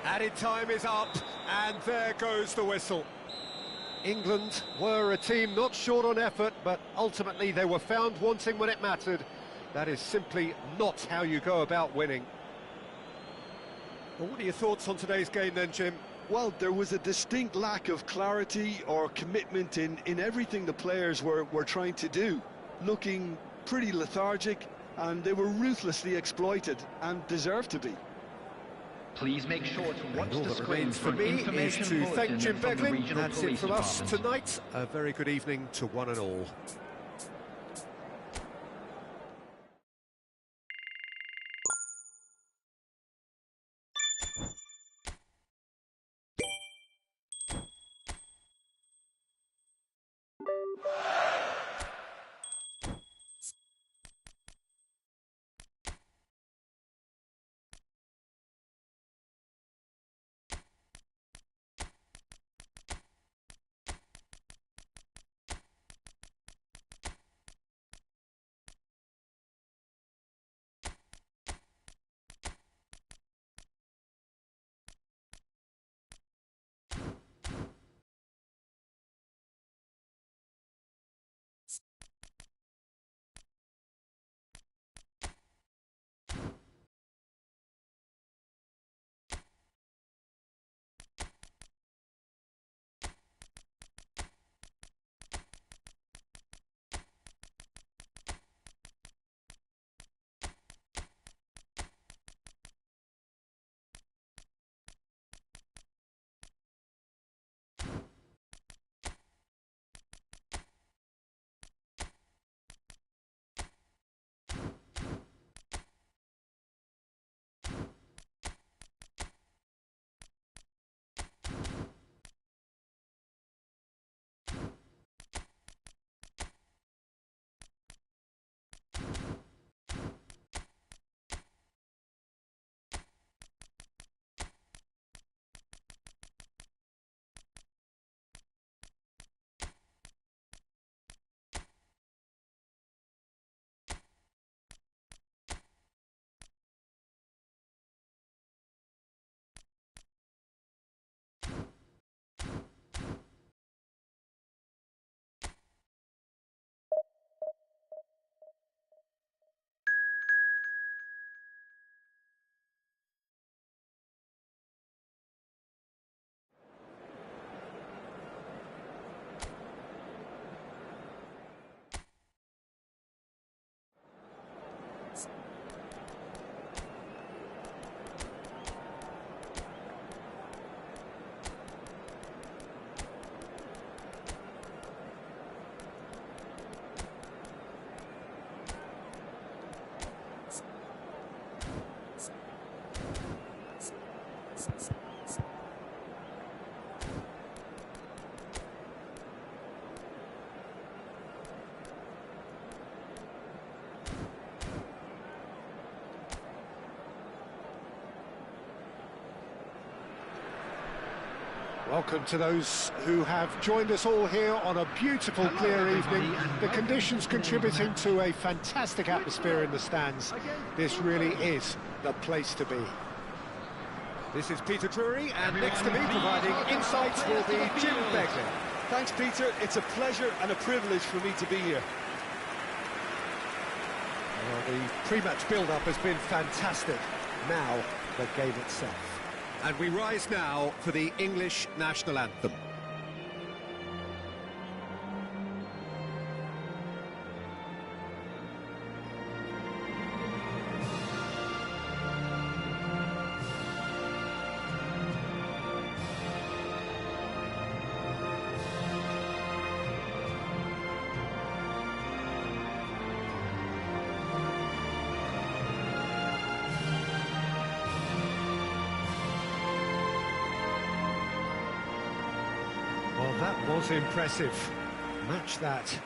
Speaker 1: Added time is up, and there goes the whistle. England were a team not short on effort, but ultimately they were found wanting when it mattered. That is simply not how you go about winning. Well, what are your thoughts on today's game then, Jim?
Speaker 2: Well, there was a distinct lack of clarity or commitment in everything the players were trying to do. Looking pretty lethargic, and they were ruthlessly exploited and deserved to be.
Speaker 4: Please make sure to watch
Speaker 1: All
Speaker 4: the
Speaker 1: that
Speaker 4: screen
Speaker 1: remains
Speaker 4: for
Speaker 1: for me is to thank Jim
Speaker 4: from the
Speaker 1: Beglin.
Speaker 4: regional
Speaker 1: That's it
Speaker 4: police
Speaker 1: from us
Speaker 4: department.
Speaker 1: tonight. A very good evening to one and all. welcome to those who have joined us all here on a beautiful, clear evening. The conditions contributing to a fantastic atmosphere in the stands. This really is the place to be. This is Peter Drury, and next to me providing insights will be Jim Begley.
Speaker 2: Thanks, Peter. It's a pleasure and a privilege for me to be here.
Speaker 1: Well, the pre-match build-up has been fantastic. Now, the game itself. And we rise now for the English national anthem. Well, that was impressive. Match that.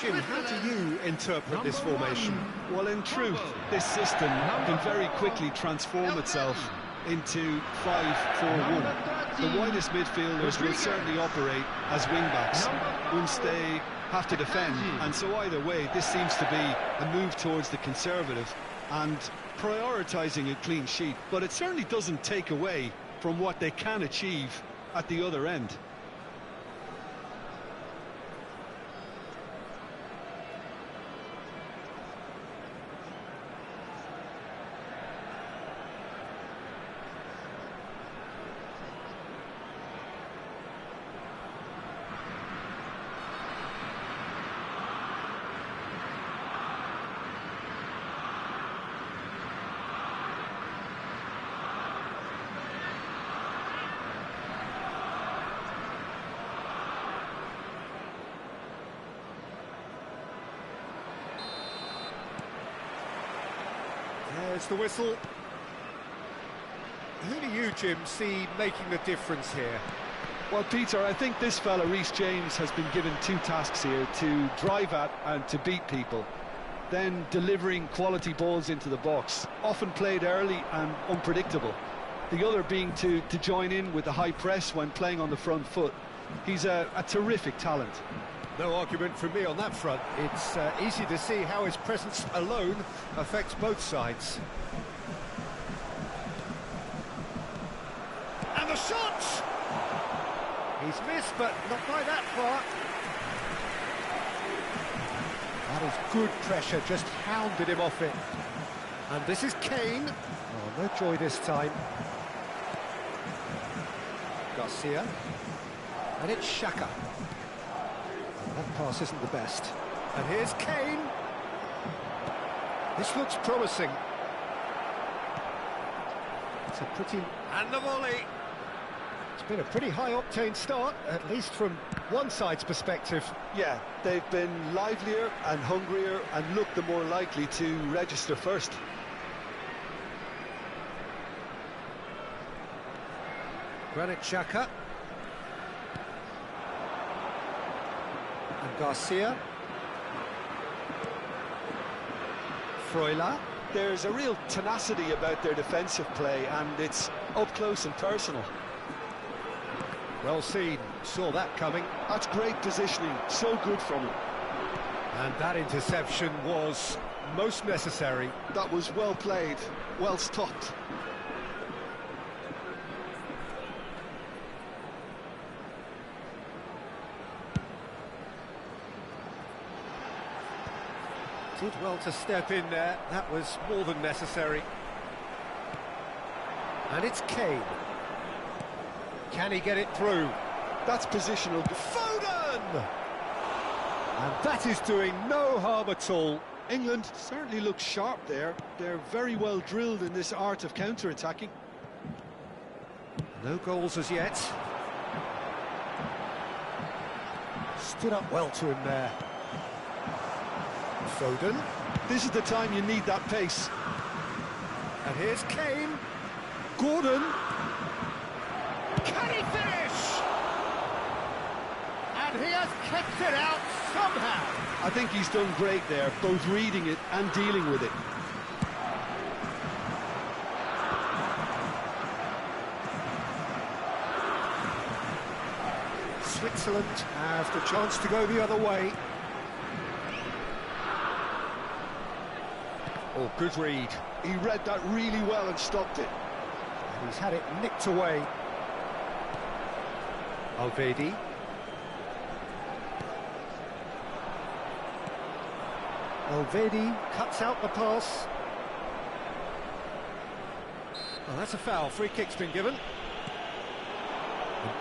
Speaker 1: Jim, how do you interpret this formation?
Speaker 2: Well, in truth, this system can very quickly transform itself into 5-4-1. The widest midfielders will certainly operate as wing-backs once they have to defend, and so either way, this seems to be a move towards the conservative and prioritising a clean sheet, but it certainly doesn't take away from what they can achieve at the other end.
Speaker 1: There's the whistle. Who do you, Jim, see making the difference here?
Speaker 2: Well, Peter, I think this fella, Reece James, has been given two tasks here: to drive at and to beat people, then delivering quality balls into the box, often played early and unpredictable. The other being to join in with the high press when playing on the front foot. He's a terrific talent.
Speaker 1: No argument from me on that front. It's easy to see how his presence alone affects both sides. And the shot! He's missed, but not by that far. That is good pressure, just hounded him off it. And this is Kane. Oh, no joy this time. Garcia. And it's Xhaka. That pass isn't the best. And here's Kane. This looks promising. It's a pretty... And the volley. It's been a pretty high-octane start, at least from one side's perspective.
Speaker 2: Yeah, they've been livelier and hungrier and look the more likely to register first.
Speaker 1: Granit Xhaka. And Garcia. Freuler.
Speaker 2: There's a real tenacity about their defensive play, and it's up close and personal.
Speaker 1: Well seen, saw that coming.
Speaker 2: That's great positioning, so good from him.
Speaker 1: And that interception was most necessary.
Speaker 2: That was well played, well stopped.
Speaker 1: Did well to step in there, that was more than necessary. And it's Kane. Can he get it through?
Speaker 2: That's positional.
Speaker 1: Foden! And that is doing no harm at all.
Speaker 2: England certainly look sharp there. They're very well drilled in this art of counter-attacking.
Speaker 1: No goals as yet. Stood up well to him there. Foden.
Speaker 2: This is the time you need that pace.
Speaker 1: And here's Kane. Gordon. Can he finish? And he has kept it out somehow.
Speaker 2: I think he's done great there, both reading it and dealing with it.
Speaker 1: Switzerland have the chance to go the other way. Oh, good read.
Speaker 2: He read that really well and stopped it.
Speaker 1: And he's had it nicked away. Alvedi. Alvedi cuts out the pass. Oh, that's a foul. Free kick's been given.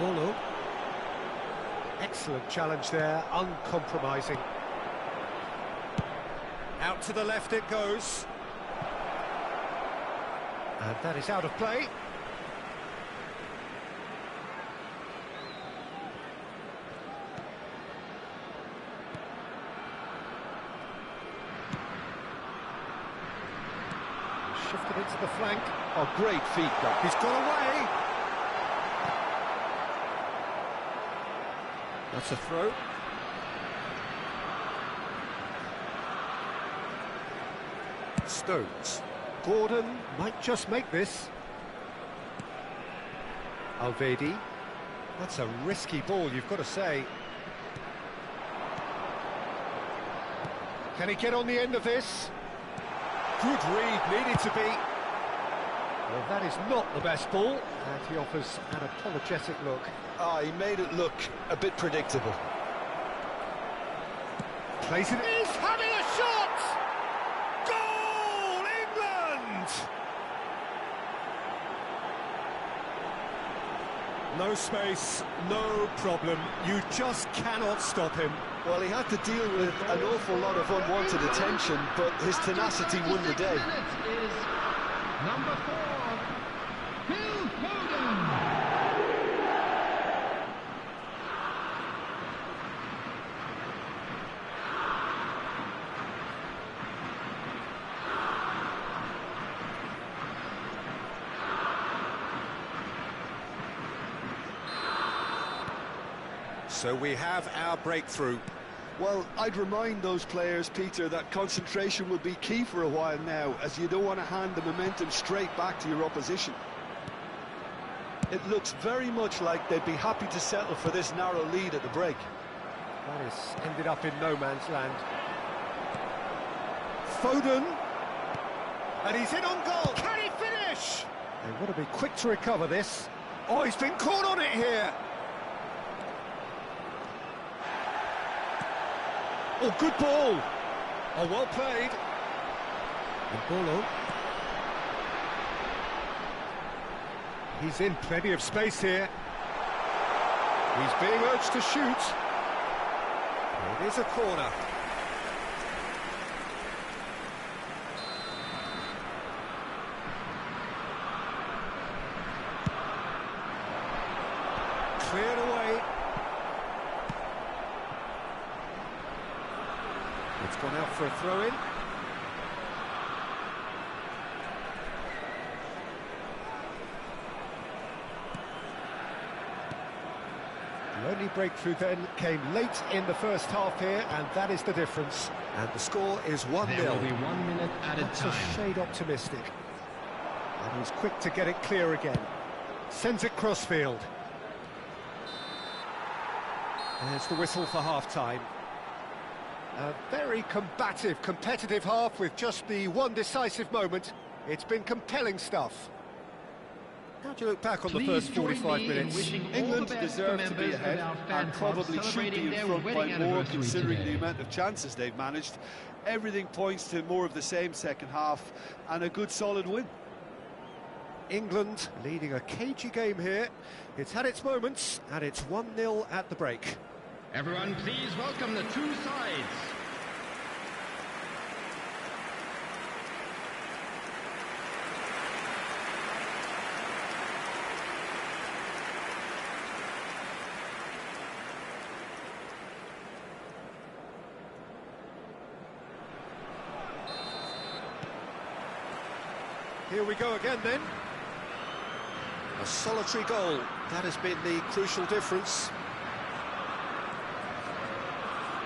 Speaker 1: Bolo. Excellent challenge there, uncompromising. Out to the left it goes. And that is out of play. Shifted into the flank.
Speaker 2: Oh, great feet, that.
Speaker 1: He's gone away. That's a throw. Stones. Gordon might just make this. Alvedi. That's a risky ball, you've got to say. Can he get on the end of this? Good read, needed to be. Well, that is not the best ball, and he offers an apologetic look.
Speaker 2: Ah, he made it look a bit predictable.
Speaker 1: Plays it. He's having a shot! Goal, England! No space, no problem. You just cannot stop him.
Speaker 2: Well, he had to deal with an awful lot of unwanted attention, but his tenacity won the day.
Speaker 3: Number 4, Phil Foden.
Speaker 1: So we have our breakthrough.
Speaker 2: Well, I'd remind those players, Peter, that concentration will be key for a while now, as you don't want to hand the momentum straight back to your opposition. It looks very much like they'd be happy to settle for this narrow lead at the break.
Speaker 1: That has ended up in no man's land. Foden. And he's in on goal. Can he finish? They want to be quick to recover this. Oh, he's been caught on it here. Oh, good ball. Oh, well played. And Bolo. He's in plenty of space here. He's being urged to shoot. It is a corner. Cleared away. It's gone out for a throw-in. The only breakthrough then came late in the first half here, and that is the difference. And the score is 1-0.
Speaker 4: There will be 1 minute added
Speaker 1: That's
Speaker 4: time.
Speaker 1: a shade optimistic. And he's quick to get it clear again. Sends it crossfield. There's the whistle for half-time. A very combative, competitive half with just the one decisive moment. It's been compelling stuff. How do you look back on the first 45 minutes?
Speaker 2: England deserve to be ahead and probably should be in front by more, considering the amount of chances they've managed. Everything points to more of the same second half and a good solid win.
Speaker 1: England leading a cagey game here. It's had its moments, and it's 1-0 at the break.
Speaker 3: Everyone, please welcome the two sides.
Speaker 1: Here we go again then. A solitary goal, that has been the crucial difference.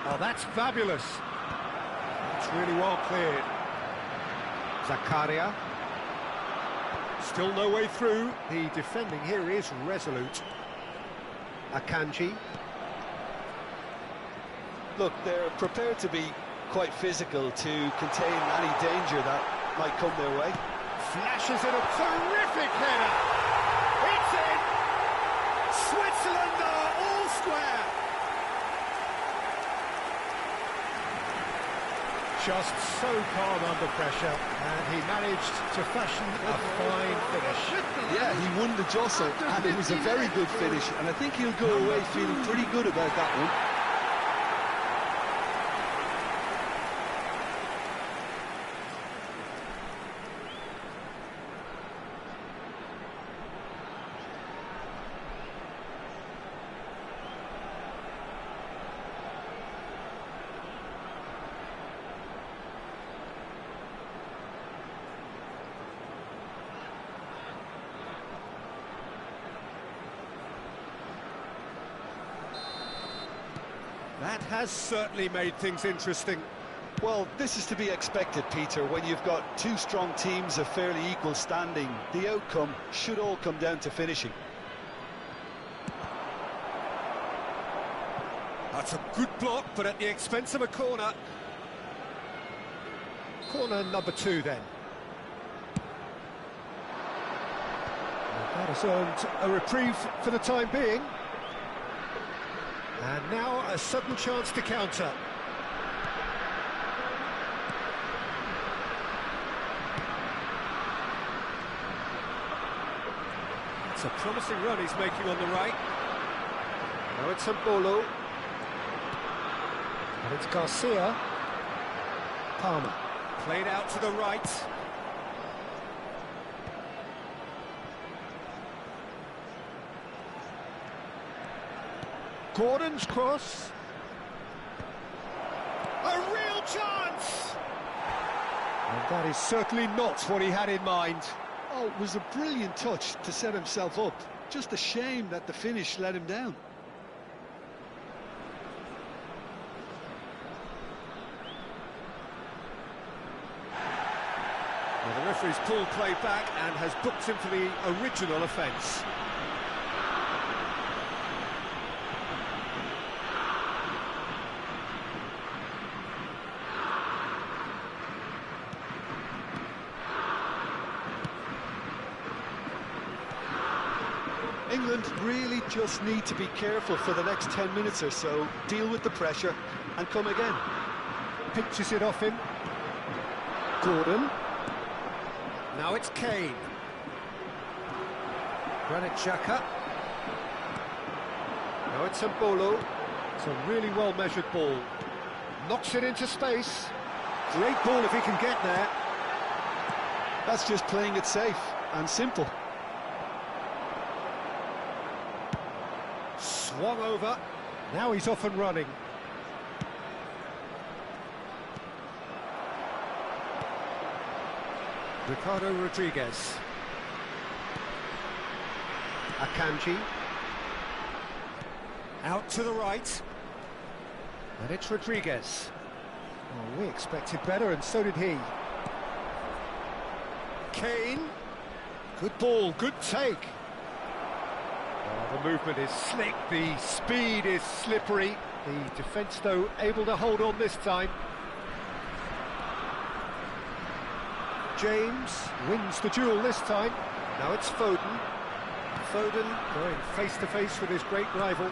Speaker 1: Oh, that's fabulous. It's really well cleared. Zakaria. Still no way through. The defending here is resolute. Akanji.
Speaker 2: Look, they're prepared to be quite physical to contain any danger that might come their way.
Speaker 1: Flashes in a terrific header. It's in. Switzerland are all square. Just so calm under pressure, and he managed to fashion a fine finish.
Speaker 2: Yeah, he won the jostle, and it was a very good finish, and I think he'll go away feeling pretty good about that one.
Speaker 1: That has certainly made things interesting.
Speaker 2: Well, this is to be expected, Peter, when you've got two strong teams of fairly equal standing. The outcome should all come down to finishing.
Speaker 1: That's a good block, but at the expense of a corner. Corner number 2 then. And that has earned a reprieve for the time being. And now a sudden chance to counter. It's a promising run he's making on the right. Now it's Mbolo. And it's Garcia. Palmer. Played out to the right. Gordon's cross. A real chance! And that is certainly not what he had in mind.
Speaker 2: Oh, it was a brilliant touch to set himself up. Just a shame that the finish let him down.
Speaker 1: Well, the referee's pulled play back and has booked him for the original offence.
Speaker 2: England really just need to be careful for the next 10 minutes or so, deal with the pressure and come again.
Speaker 1: Pinches it off him. Gordon. Now it's Kane. Granit Xhaka. Now it's Mbolo. It's a really well-measured ball. Knocks it into space. Great ball if he can get there.
Speaker 2: That's just playing it safe and simple.
Speaker 1: Swung over. Now he's off and running. Ricardo Rodriguez. Akanji. Out to the right. And it's Rodriguez. Oh, we expected better, and so did he. Kane. Good ball, good take. Oh, the movement is slick, the speed is slippery. The defence, though, able to hold on this time. James wins the duel this time. Now it's Foden. Foden going face-to-face with his great rival.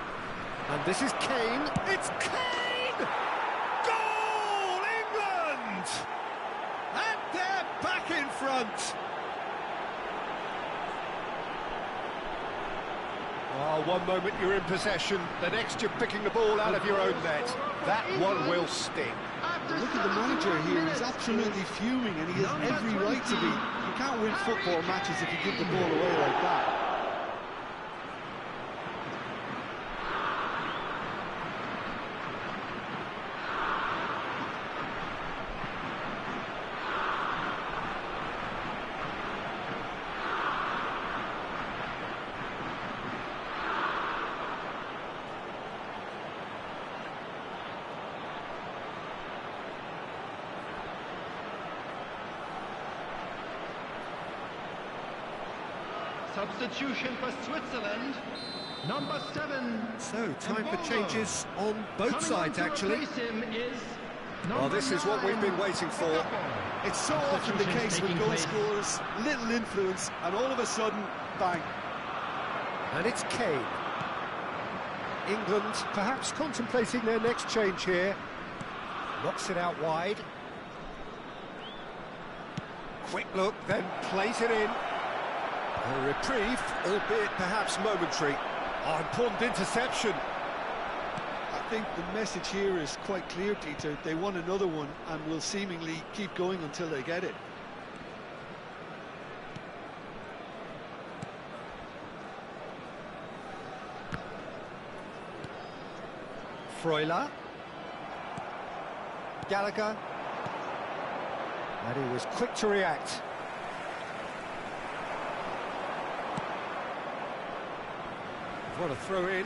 Speaker 1: And this is Kane. It's Kane! Goal, England! And they're back in front. Oh, one moment you're in possession, the next you're picking the ball out of your own net. That one will sting.
Speaker 2: Look at the manager here, he's absolutely fuming and he has every right to be. You can't win football matches if you give the ball away like that.
Speaker 3: Substitution for Switzerland, number 7.
Speaker 1: So, time for changes on both sides, actually.
Speaker 3: Well,
Speaker 1: this is what we've been waiting for.
Speaker 2: It's so often the case with goal scorers, little influence, and all of a sudden, bang.
Speaker 1: And it's Kane. England perhaps contemplating their next change here. Knocks it out wide. Quick look, then plays it in. A reprieve, albeit perhaps momentary. Oh, important interception.
Speaker 2: I think the message here is quite clear, Peter. They want another one and will seemingly keep going until they get it.
Speaker 1: Freuler. Gallagher. And he was quick to react. What a throw in.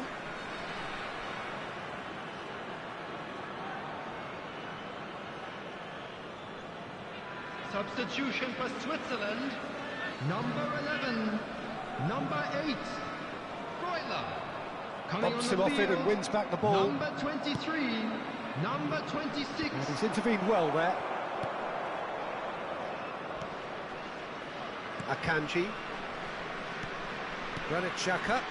Speaker 3: Substitution for Switzerland, number 11, number 8, Freuler.
Speaker 1: Bumps him off it and wins back the ball.
Speaker 3: Number 23, number 26.
Speaker 1: And he's intervened well there. Akanji. Granit Xhaka.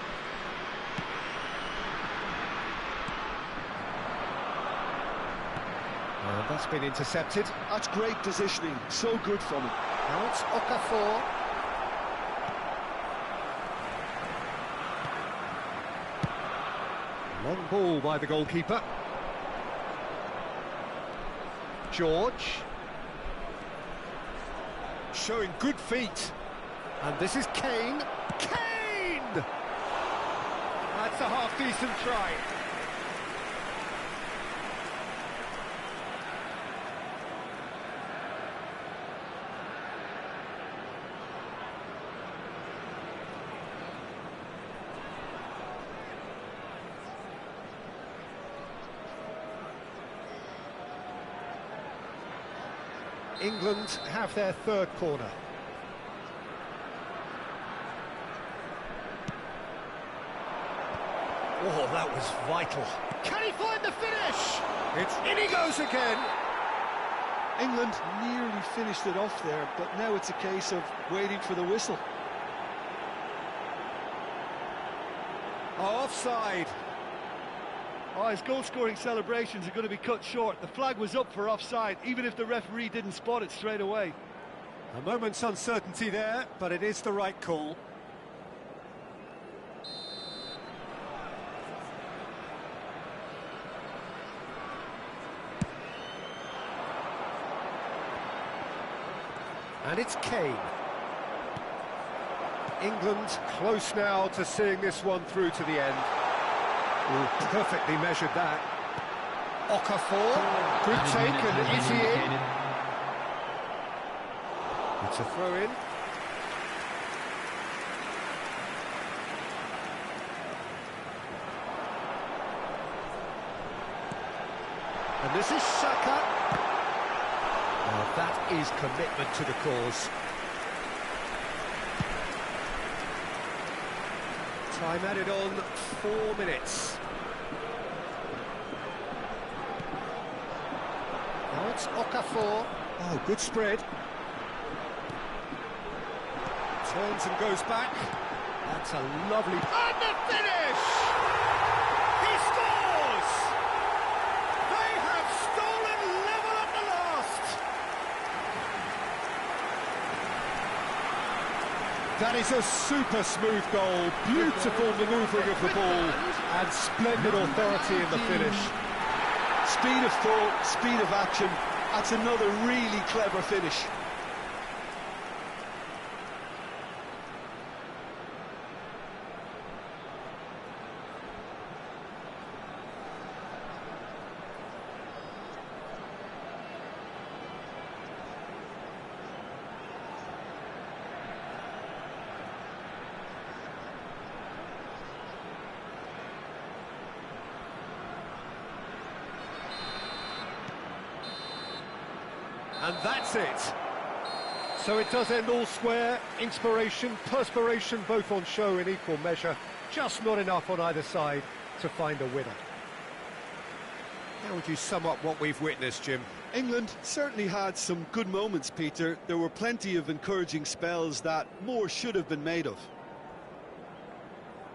Speaker 1: That's been intercepted.
Speaker 2: That's great positioning, so good from him.
Speaker 1: Now it's Okafor. Long ball by the goalkeeper. George. Showing good feet. And this is Kane. Kane! That's a half-decent try. England have their third corner. Oh, that was vital. Can he find the finish? It's in he goes again.
Speaker 2: England nearly finished it off there, but now it's a case of waiting for the whistle.
Speaker 1: Offside.
Speaker 2: Oh, his goal-scoring celebrations are going to be cut short. The flag was up for offside, even if the referee didn't spot it straight away.
Speaker 1: A moment's uncertainty there, but it is the right call. And it's Kane. England close now to seeing this one through to the end. Ooh, perfectly measured that. Okafor, good take, and is he in? It's a throw-in. And this is Xhaka. Now that is commitment to the cause. Time added on 4 minutes. Now it's Okafor. Oh, good spread. Turns and goes back. That's a lovely... And the finish! He scores! They have stolen level at the last! That is a super smooth goal, beautiful manoeuvring of the ball, and splendid authority in the finish.
Speaker 2: Speed of thought, speed of action, that's another really clever finish.
Speaker 1: And that's it. So it does end all square. Inspiration, perspiration, both on show in equal measure. Just not enough on either side to find a winner. How would you sum up what we've witnessed, Jim?
Speaker 2: England certainly had some good moments, Peter. There were plenty of encouraging spells that more should have been made of.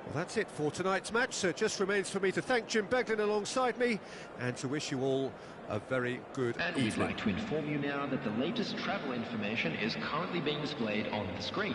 Speaker 1: Well, that's it for tonight's match, so it just remains for me to thank Jim Beglin alongside me and to wish you all a very good
Speaker 4: And we'd like to inform you now that the latest travel information is currently being displayed on the screen.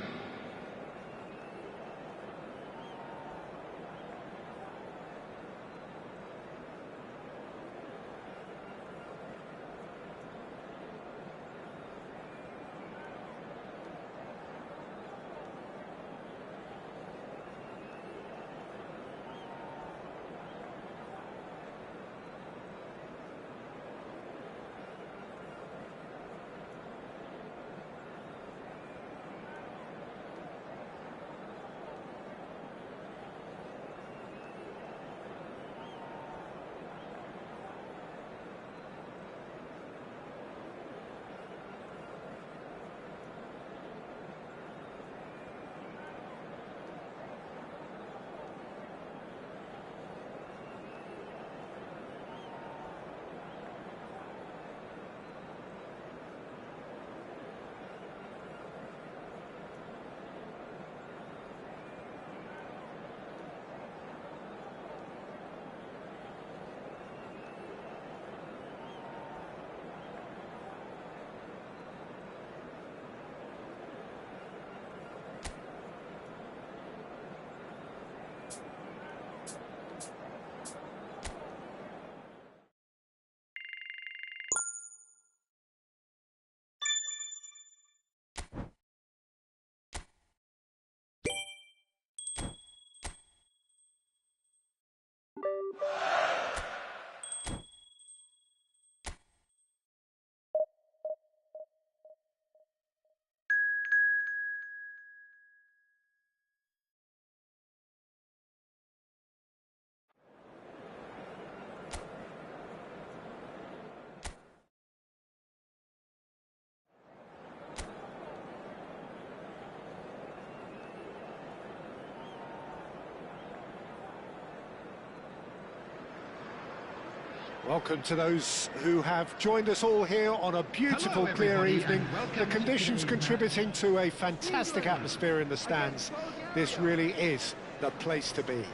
Speaker 1: Welcome to those who have joined us all here on a beautiful, clear evening. The conditions contributing to a fantastic atmosphere in the stands. This really is the place to be.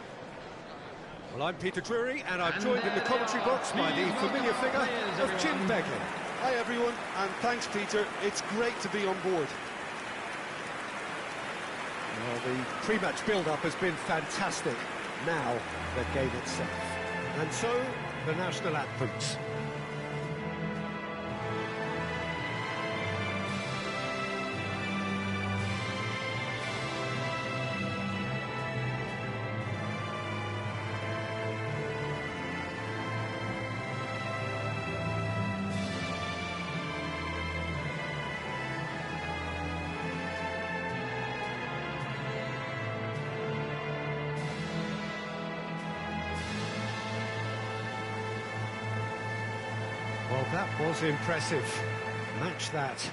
Speaker 1: Well, I'm Peter Drury, and I'm joined in the commentary box by the familiar figure of Jim Beglin.
Speaker 2: Hi everyone, and thanks Peter, it's great to be on board.
Speaker 1: Well, the pre-match build-up has been fantastic. Now, the game itself. And so, the national anthems. Well, that was impressive. Match that.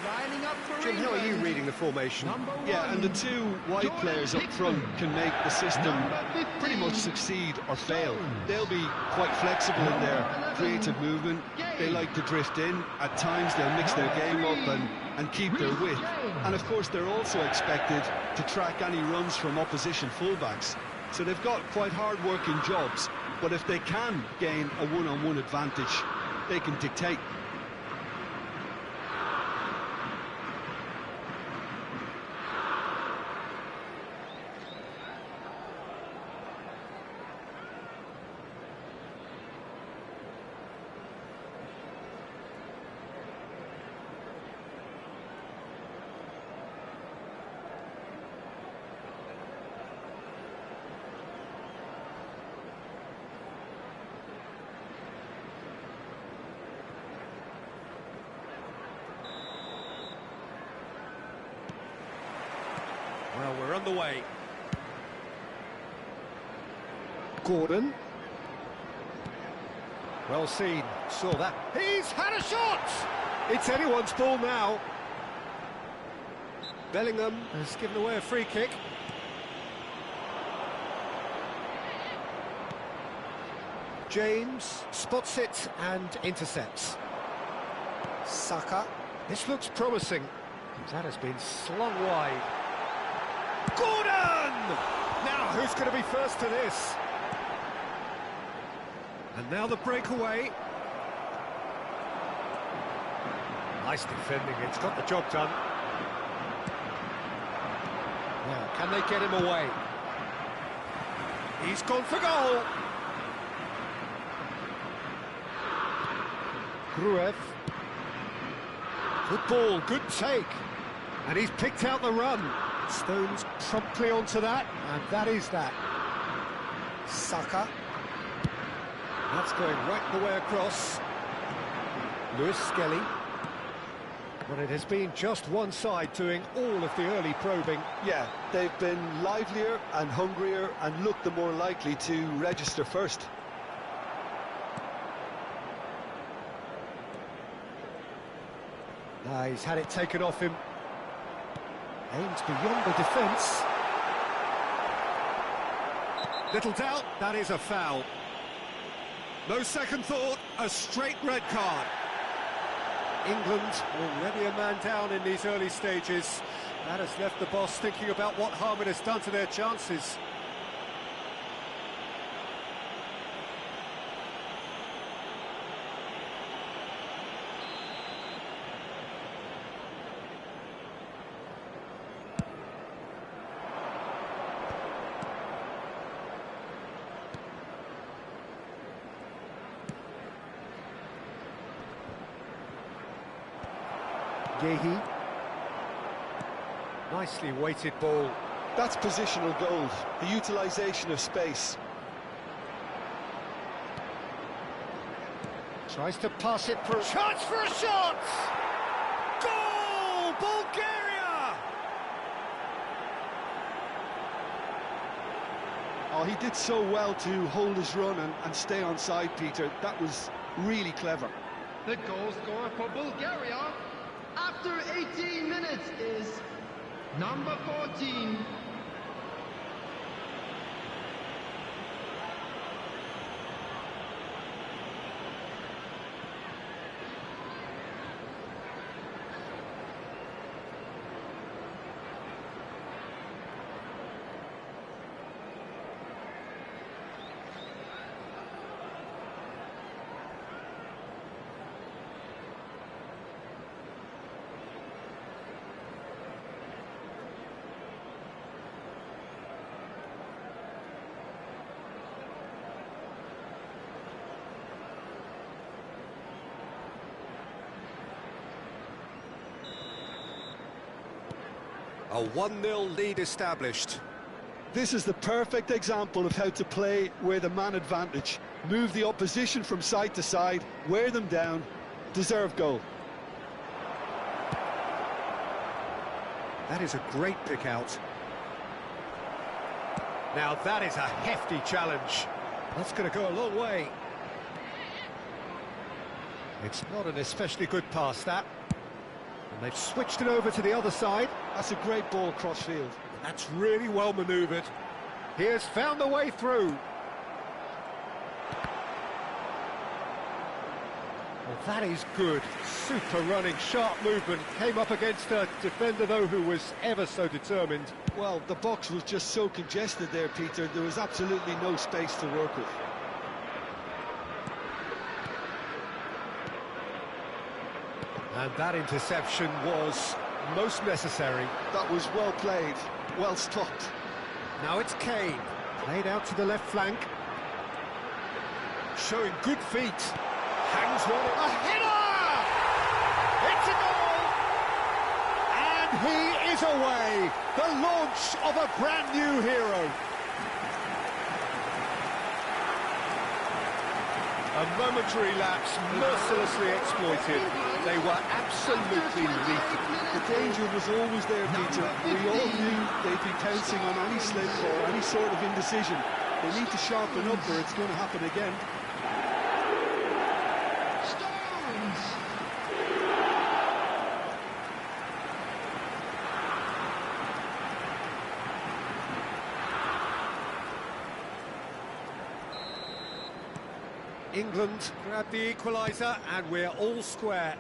Speaker 3: Lining up for
Speaker 1: Jim, how are you
Speaker 3: England.
Speaker 1: reading the formation?
Speaker 2: Yeah, and the two wide players up front can make the system pretty much succeed or fail. They'll be quite flexible in their creative movement. They like to drift in. At times they'll mix their game up and keep their width. And of course they're also expected to track any runs from opposition fullbacks. So they've got quite hard-working jobs, but if they can gain a one-on-one advantage, they can dictate.
Speaker 1: Well, we're on the way. Gordon. Well seen. Saw that. He's had a shot! It's anyone's ball now. Bellingham has given away a free kick. James spots it and intercepts. Saka. This looks promising. That has been slung wide. Gordon! Now, who's going to be first to this? And now the breakaway. Nice defending, it's got the job done. Now, can they get him away? He's gone for goal. Gruev. Good ball, good take. And he's picked out the run. Stones promptly onto that, and that is that. Saka. That's going right the way across. Lewis Skelly. But it has been just one side doing all of the early probing.
Speaker 2: Yeah, they've been livelier and hungrier and looked the more likely to register first.
Speaker 1: He's had it taken off him. Aims beyond the defence. Little doubt, that is a foul. No second thought, a straight red card. England already a man down in these early stages. That has left the boss thinking about what harm it has done to their chances. Gehi. Nicely weighted ball.
Speaker 2: That's positional goal, the utilisation of space.
Speaker 1: Tries to pass it through. Chance for a shot! Goal! Bulgaria!
Speaker 2: Oh, he did so well to hold his run and stay on side, Peter. That was really clever.
Speaker 3: The goal scorer for Bulgaria after 18 minutes is number 14.
Speaker 1: A 1-0 lead established.
Speaker 2: This is the perfect example of how to play with a man advantage. Move the opposition from side to side, wear them down, deserve goal.
Speaker 1: That is a great pick out. Now that is a hefty challenge. That's going to go a long way. It's not an especially good pass, that. They've switched it over to the other side.
Speaker 2: That's a great ball cross-field.
Speaker 1: That's really well manoeuvred. He has found the way through. Well, that is good. Super running, sharp movement. Came up against a defender, though, who was ever so determined.
Speaker 2: Well, the box was just so congested there, Peter. There was absolutely no space to work with.
Speaker 1: And that interception was most necessary.
Speaker 2: That was well played, well stopped.
Speaker 1: Now it's Kane. Played out to the left flank. Showing good feet. Hangs one. A header! It's a goal! And he is away. The launch of a brand new hero. A momentary lapse, mercilessly exploited. They were absolutely lethal.
Speaker 2: The danger was always there, Peter. We all knew they'd be pouncing on any slip or any sort of indecision. They need to sharpen up or it's going to happen again.
Speaker 1: England grab the equaliser and we're all square.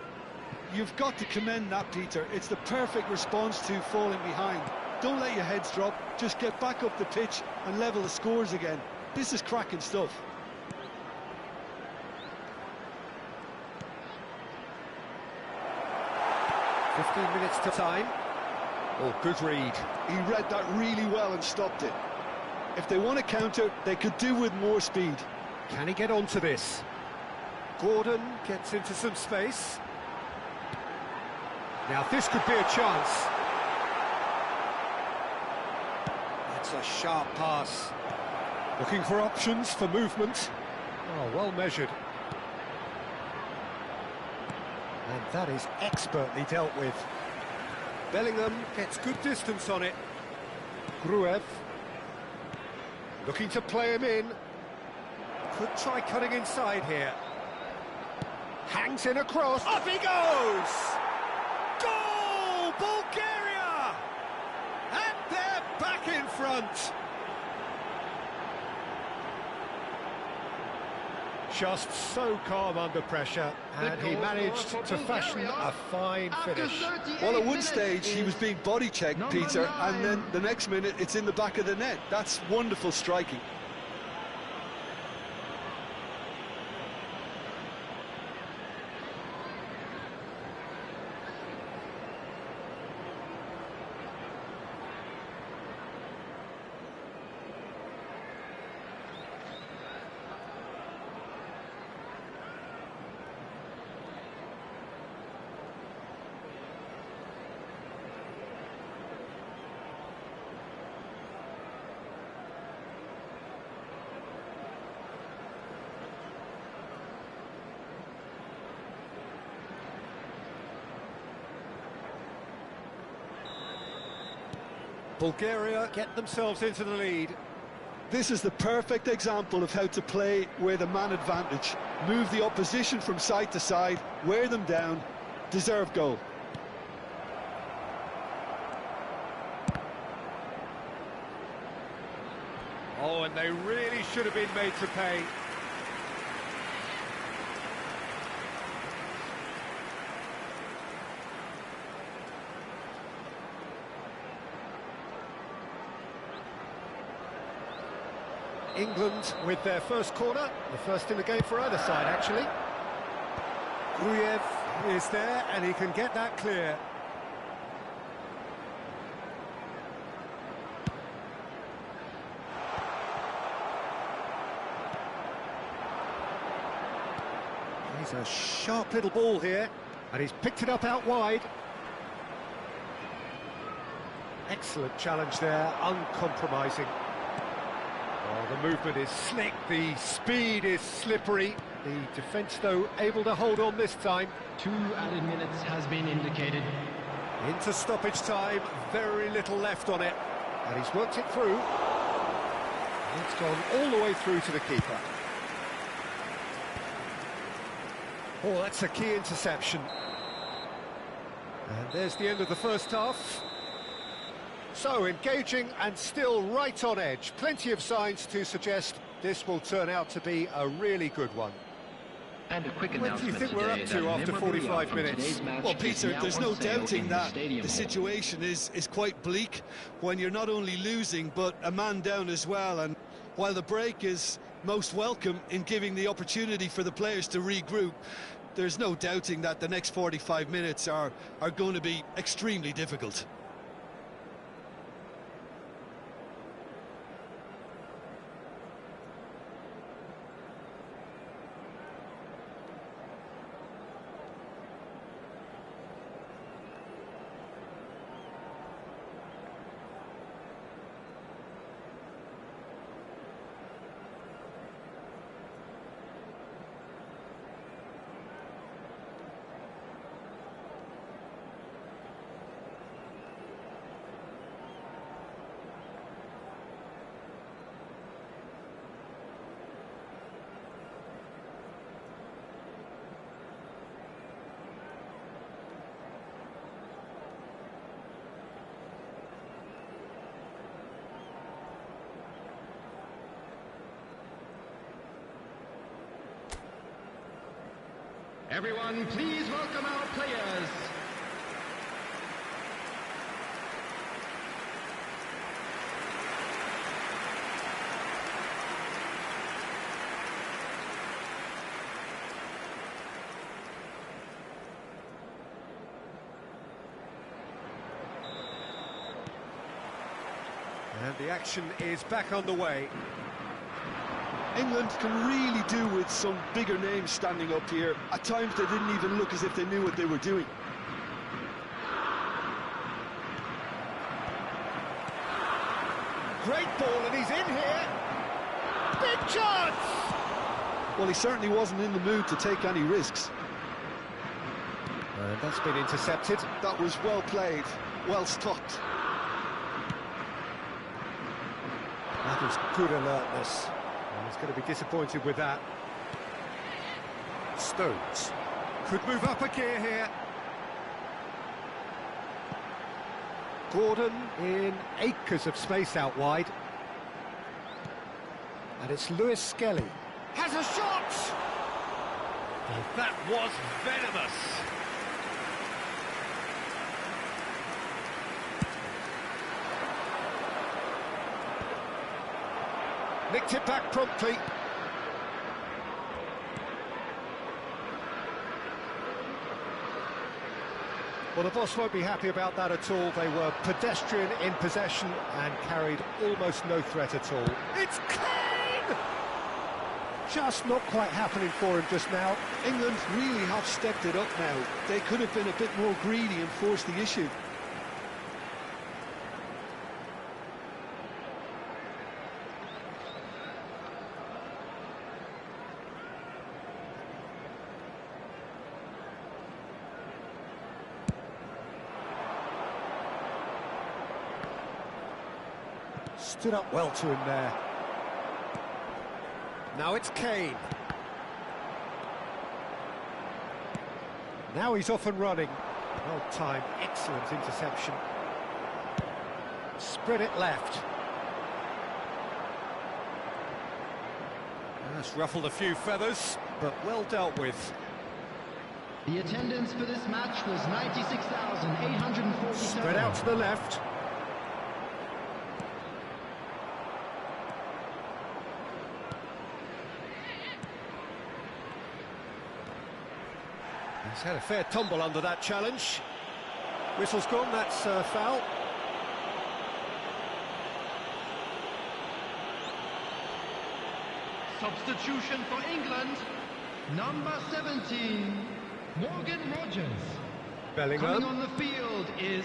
Speaker 2: You've got to commend that, Peter. It's the perfect response to falling behind. Don't let your heads drop, just get back up the pitch and level the scores again. This is cracking stuff.
Speaker 1: "15 minutes to time." Oh, good read.
Speaker 2: He read that really well and stopped it. If they want to counter, they could do with more speed.
Speaker 1: Can he get onto this? Gordon gets into some space. Now this could be a chance. That's a sharp pass. Looking for options for movement. Oh, well measured. And that is expertly dealt with. Bellingham gets good distance on it. Gruev looking to play him in. Could try cutting inside here. Hangs in across. Up he goes! Goal! Bulgaria! And they're back in front. Just so calm under pressure, and he managed to fashion a fine finish.
Speaker 2: Well, at one stage he was being body checked, Peter, and then the next minute it's in the back of the net. That's wonderful striking.
Speaker 1: Bulgaria get themselves into the lead.
Speaker 2: This is the perfect example of how to play with a man advantage. Move the opposition from side to side, wear them down, deserve goal.
Speaker 1: Oh, and they really should have been made to pay. England with their first corner, the first in the game for either side, actually. Gruev is there, and he can get that clear. He's a sharp little ball here, and he's picked it up out wide. Excellent challenge there, uncompromising. Oh, the movement is slick, the speed is slippery. The defence, though, able to hold on this time.
Speaker 4: 2 added minutes has been indicated.
Speaker 1: Into stoppage time, very little left on it. And he's worked it through. It's gone all the way through to the keeper. Oh, that's a key interception. And there's the end of the first half. So, engaging and still right on edge. Plenty of signs to suggest this will turn out to be a really good one.
Speaker 4: And a quick
Speaker 1: What do you
Speaker 4: announcement
Speaker 1: think we're up
Speaker 4: today
Speaker 1: to
Speaker 4: that
Speaker 1: after
Speaker 4: memorabilia
Speaker 1: 45
Speaker 4: from
Speaker 1: minutes?
Speaker 4: today's match
Speaker 2: Well,
Speaker 4: is
Speaker 2: Peter,
Speaker 4: now
Speaker 2: there's
Speaker 4: on
Speaker 2: no
Speaker 4: sale
Speaker 2: doubting
Speaker 4: in
Speaker 2: that
Speaker 4: Stadium
Speaker 2: the
Speaker 4: Hall.
Speaker 2: situation is quite bleak when you're not only losing, but a man down as well. And while the break is most welcome in giving the opportunity for the players to regroup, there's no doubting that the next 45 minutes are going to be extremely difficult.
Speaker 3: Everyone, please welcome our players.
Speaker 1: And the action is back underway.
Speaker 2: England can really do with some bigger names standing up here. At times they didn't even look as if they knew what they were doing.
Speaker 1: Great ball, and he's in here. Big chance!
Speaker 2: Well, he certainly wasn't in the mood to take any risks.
Speaker 1: And that's been intercepted.
Speaker 2: That was well played, well stopped.
Speaker 1: That was good alertness. And he's going to be disappointed with that. Stones could move up a gear here. Gordon in acres of space out wide. And it's Lewis Skelly. Has a shot! Oh, that was venomous. Nicked it back promptly. Well, the boss won't be happy about that at all. They were pedestrian in possession and carried almost no threat at all. It's Kane! Just not quite happening for him just now.
Speaker 2: England really have stepped it up now. They could have been a bit more greedy and forced the issue.
Speaker 1: Stood up well to him there. Now it's Kane. Now he's off and running. Well timed, excellent interception. Spread it left. That's ruffled a few feathers, but well dealt with.
Speaker 3: The attendance for this match was 96,847.
Speaker 1: Spread out to the left. He's had a fair tumble under that challenge. Whistle's gone, that's foul.
Speaker 3: Substitution for England, number 17, Morgan Rogers.
Speaker 1: Bellingham.
Speaker 3: Coming on the field is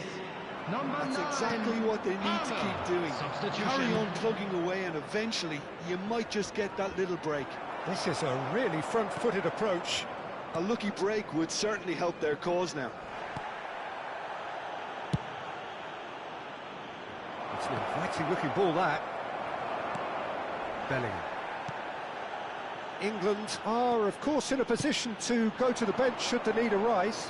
Speaker 3: number 9.
Speaker 2: That's exactly what they need to keep doing.
Speaker 3: Substitution.
Speaker 2: Carry on plugging away and eventually you might just get that little break.
Speaker 1: This is a really front-footed approach.
Speaker 2: A lucky break would certainly help their cause now.
Speaker 1: It's an inviting-looking ball, that. Bellingham. England are, of course, in a position to go to the bench should the need arise.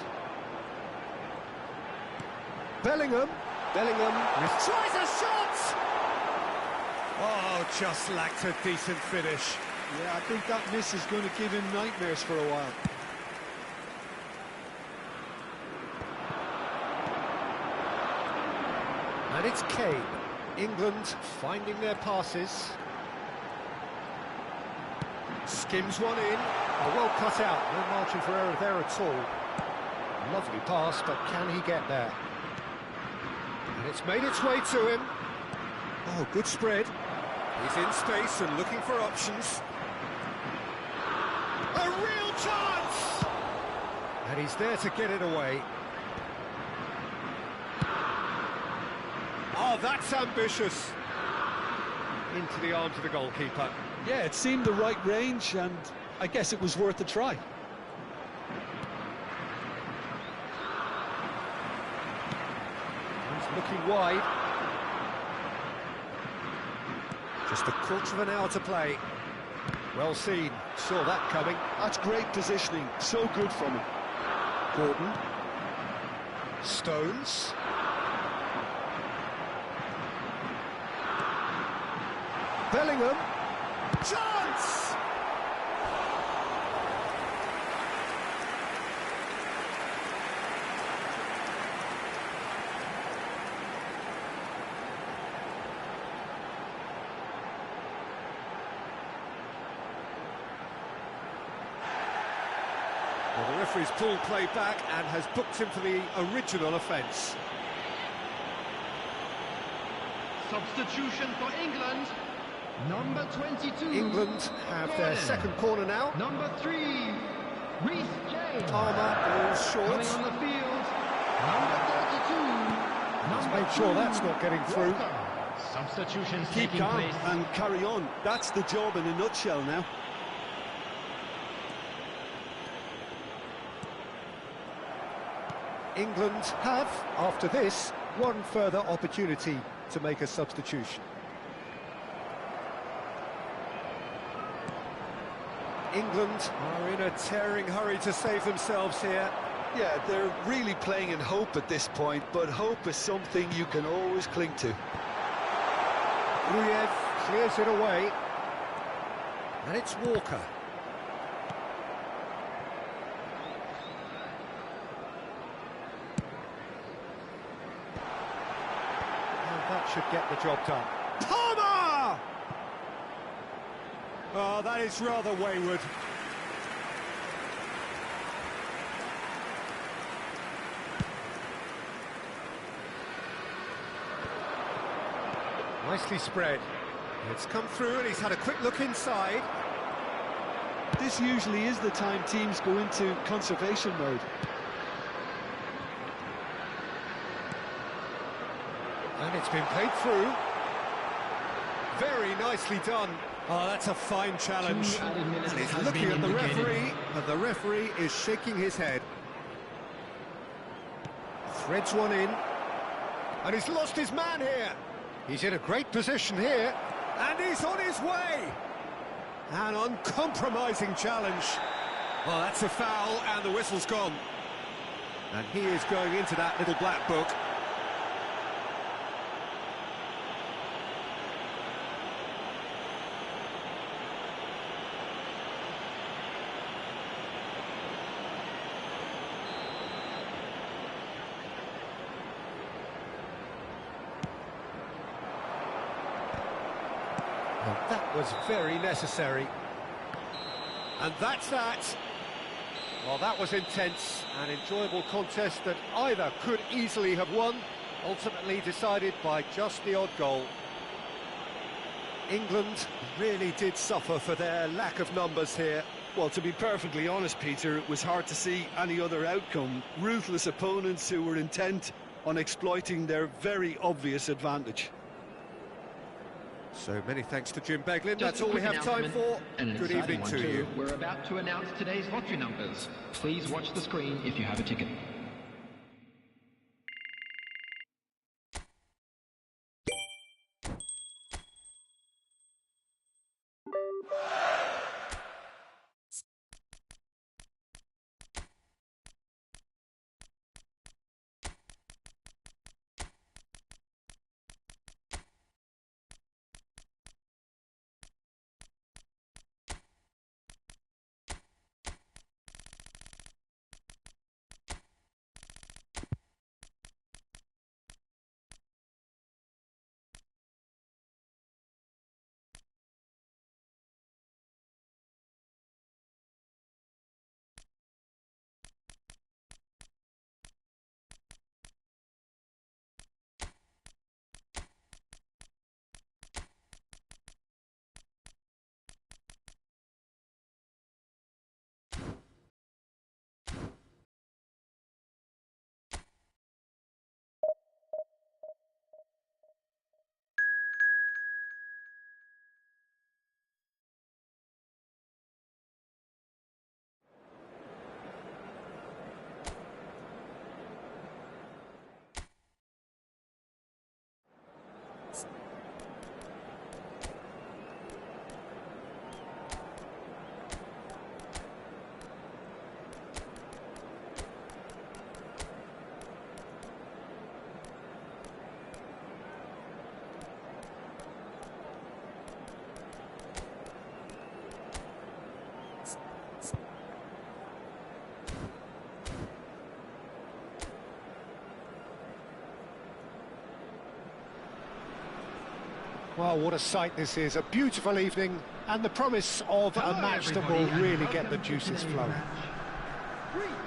Speaker 1: Bellingham tries a shot! Oh, just lacked a decent finish.
Speaker 2: Yeah, I think that miss is going to give him nightmares for a while.
Speaker 1: And it's Kane. England finding their passes. Skims one in. Oh, well cut out. No margin for error there at all. Lovely pass, but can he get there? And it's made its way to him. Oh, good spread. He's in space and looking for options. A real chance! And he's there to get it away. Oh, that's ambitious. Into the arms of the goalkeeper.
Speaker 2: Yeah, it seemed the right range, and I guess it was worth a try.
Speaker 1: He's looking wide. Just a quarter of an hour to play. Well seen. Saw that coming.
Speaker 2: That's great positioning. So good from him.
Speaker 1: Gordon. Stones. Bellingham. Chance! Well, the referee's pulled play back and has booked him for the original offence.
Speaker 3: Substitution for England. Number 22.
Speaker 1: England have their second corner now.
Speaker 3: Number 3, Reece James.
Speaker 1: Palmer is short.
Speaker 3: Coming on the field. Number 32.
Speaker 1: Let's make sure that's not getting through.
Speaker 3: Substitutions
Speaker 2: Keep
Speaker 3: taking
Speaker 2: calm
Speaker 3: place.
Speaker 2: and carry on. That's the job in a nutshell now.
Speaker 1: England have, after this, one further opportunity to make a substitution. England are in a tearing hurry to save themselves here.
Speaker 2: Yeah, they're really playing in hope at this point, but hope is something you can always cling to.
Speaker 1: Gruyev clears it away. And it's Walker. And that should get the job done. Palmer! Oh, that is rather wayward. Nicely spread. It's come through and he's had a quick look inside.
Speaker 2: This usually is the time teams go into conservation mode.
Speaker 1: And it's been played through. Very nicely done. Oh, that's a fine challenge.
Speaker 3: 2 added minutes
Speaker 1: And he's
Speaker 3: has
Speaker 1: looking
Speaker 3: been
Speaker 1: at the
Speaker 3: indicated.
Speaker 1: referee, and the referee is shaking his head. Threads one in. And he's lost his man here. He's in a great position here. And he's on his way. An uncompromising challenge. Well, that's a foul, and the whistle's gone. And he is going into that little black book. Well, that was very necessary. And that's that. Well, that was intense, an enjoyable contest that either could easily have won, ultimately decided by just the odd goal. England really did suffer for their lack of numbers here.
Speaker 2: Well, to be perfectly honest, Peter, it was hard to see any other outcome. Ruthless opponents who were intent on exploiting their very obvious advantage.
Speaker 1: So many thanks to Jim Beglin.
Speaker 4: Just
Speaker 1: That's
Speaker 4: a
Speaker 1: all we
Speaker 4: quick
Speaker 1: have time
Speaker 4: announcement,
Speaker 1: for.
Speaker 4: and an
Speaker 1: Good
Speaker 4: exciting
Speaker 1: evening
Speaker 4: one
Speaker 1: to
Speaker 4: too.
Speaker 1: you.
Speaker 4: We're about to announce today's lottery numbers. Please watch the screen if you have a ticket.
Speaker 1: Well, what a sight this is. A beautiful evening and the promise of a match that will really get the juices flowing.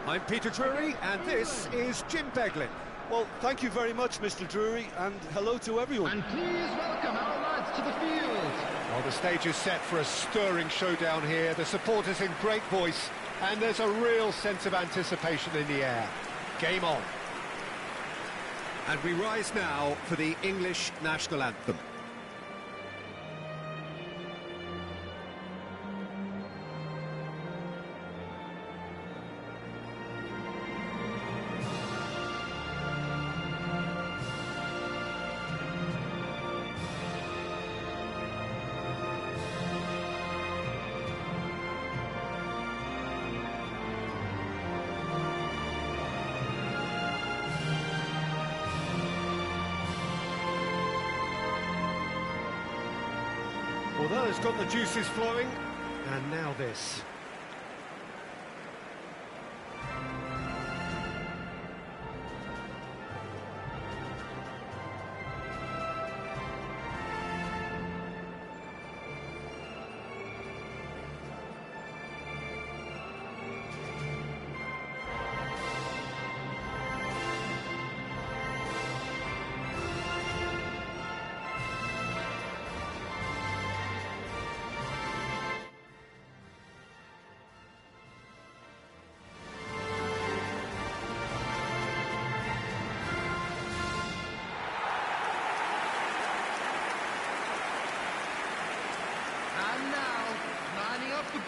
Speaker 1: I'm Peter Drury and this is Jim Beglin.
Speaker 2: Well, thank you very much, Mr. Drury, and hello to everyone.
Speaker 3: And please welcome our lads to the field.
Speaker 1: Well, the stage is set for a stirring showdown here. The supporters in great voice, and there's a real sense of anticipation in the air. Game on. And we rise now for the English national anthem. Well, that has got the juices flowing, and now this.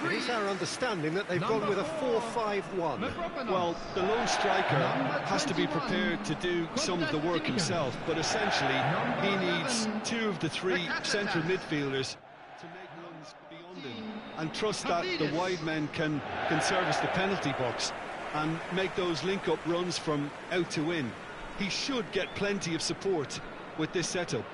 Speaker 1: It is our understanding that they've gone with a 4-5-1.
Speaker 2: Well, the lone striker has to be prepared to do some of the work himself, but essentially he needs two of the three central midfielders to make runs beyond him and trust that the wide men can service the penalty box and make those link-up runs from out to in. He should get plenty of support with this setup.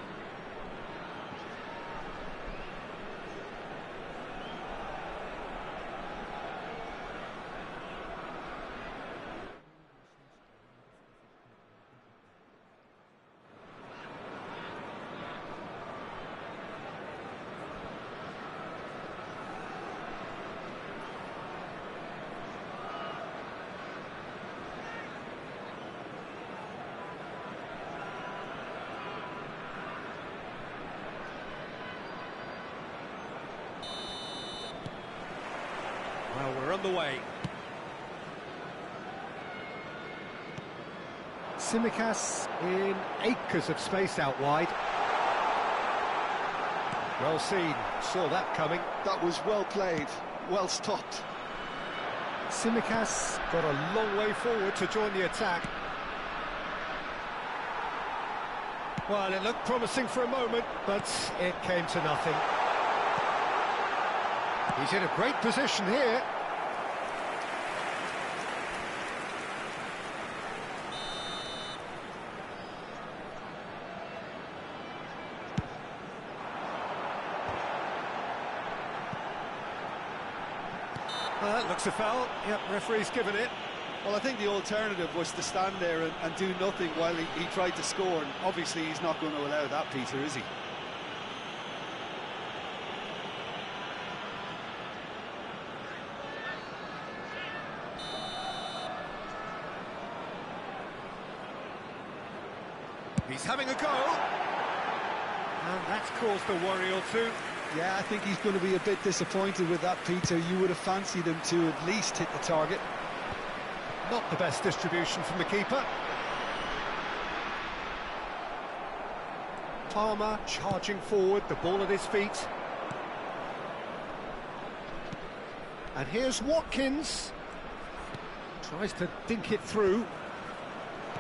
Speaker 1: Well, we're on the way. Tsimikas in acres of space out wide. Well seen, saw that coming.
Speaker 2: That was well played, well stopped.
Speaker 1: Tsimikas got a long way forward to join the attack. Well, it looked promising for a moment, but it came to nothing. He's in a great position here. That looks a foul. Yep, referee's given it.
Speaker 2: Well, I think the alternative was to stand there and do nothing while he tried to score, and obviously he's not going to allow that, Peter, is he?
Speaker 1: He's having a go. And that's caused a worry or two.
Speaker 2: Yeah, I think he's going to be a bit disappointed with that, Peter. You would have fancied him to at least hit the target.
Speaker 1: Not the best distribution from the keeper. Palmer charging forward, the ball at his feet. And here's Watkins. Tries to dink it through.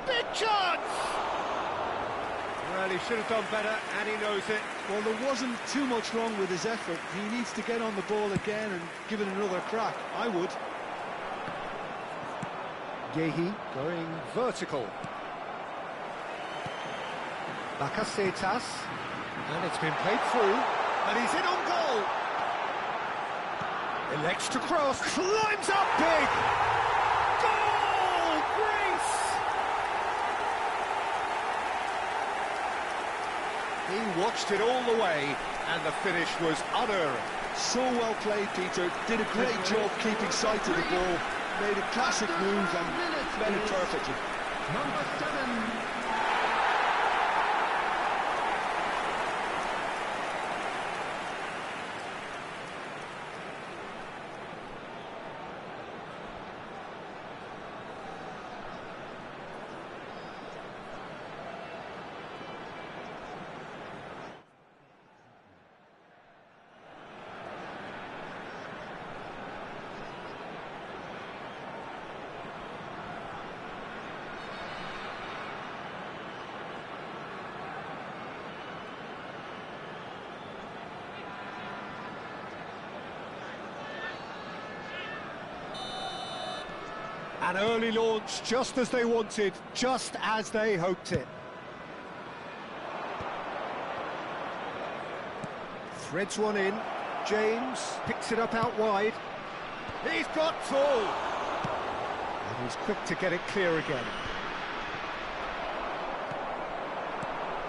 Speaker 1: Big chance! Well, he should have done better, and he knows it.
Speaker 2: Well, there wasn't too much wrong with his effort. He needs to get on the ball again and give it another crack. I would.
Speaker 1: Gehi going vertical. Bakasetas. And it's been played through. And he's in on goal. Elects to cross. Climbs up big. Goal! Greece! He watched it all the way, and the finish was unerring.
Speaker 2: So well played, Peter. Did a great job keeping sight of the ball. Made a classic move and met it perfectly.
Speaker 3: Number 7.
Speaker 1: An early launch, just as they wanted, just as they hoped it. Threads one in. James picks it up out wide. He's got full. And he's quick to get it clear again.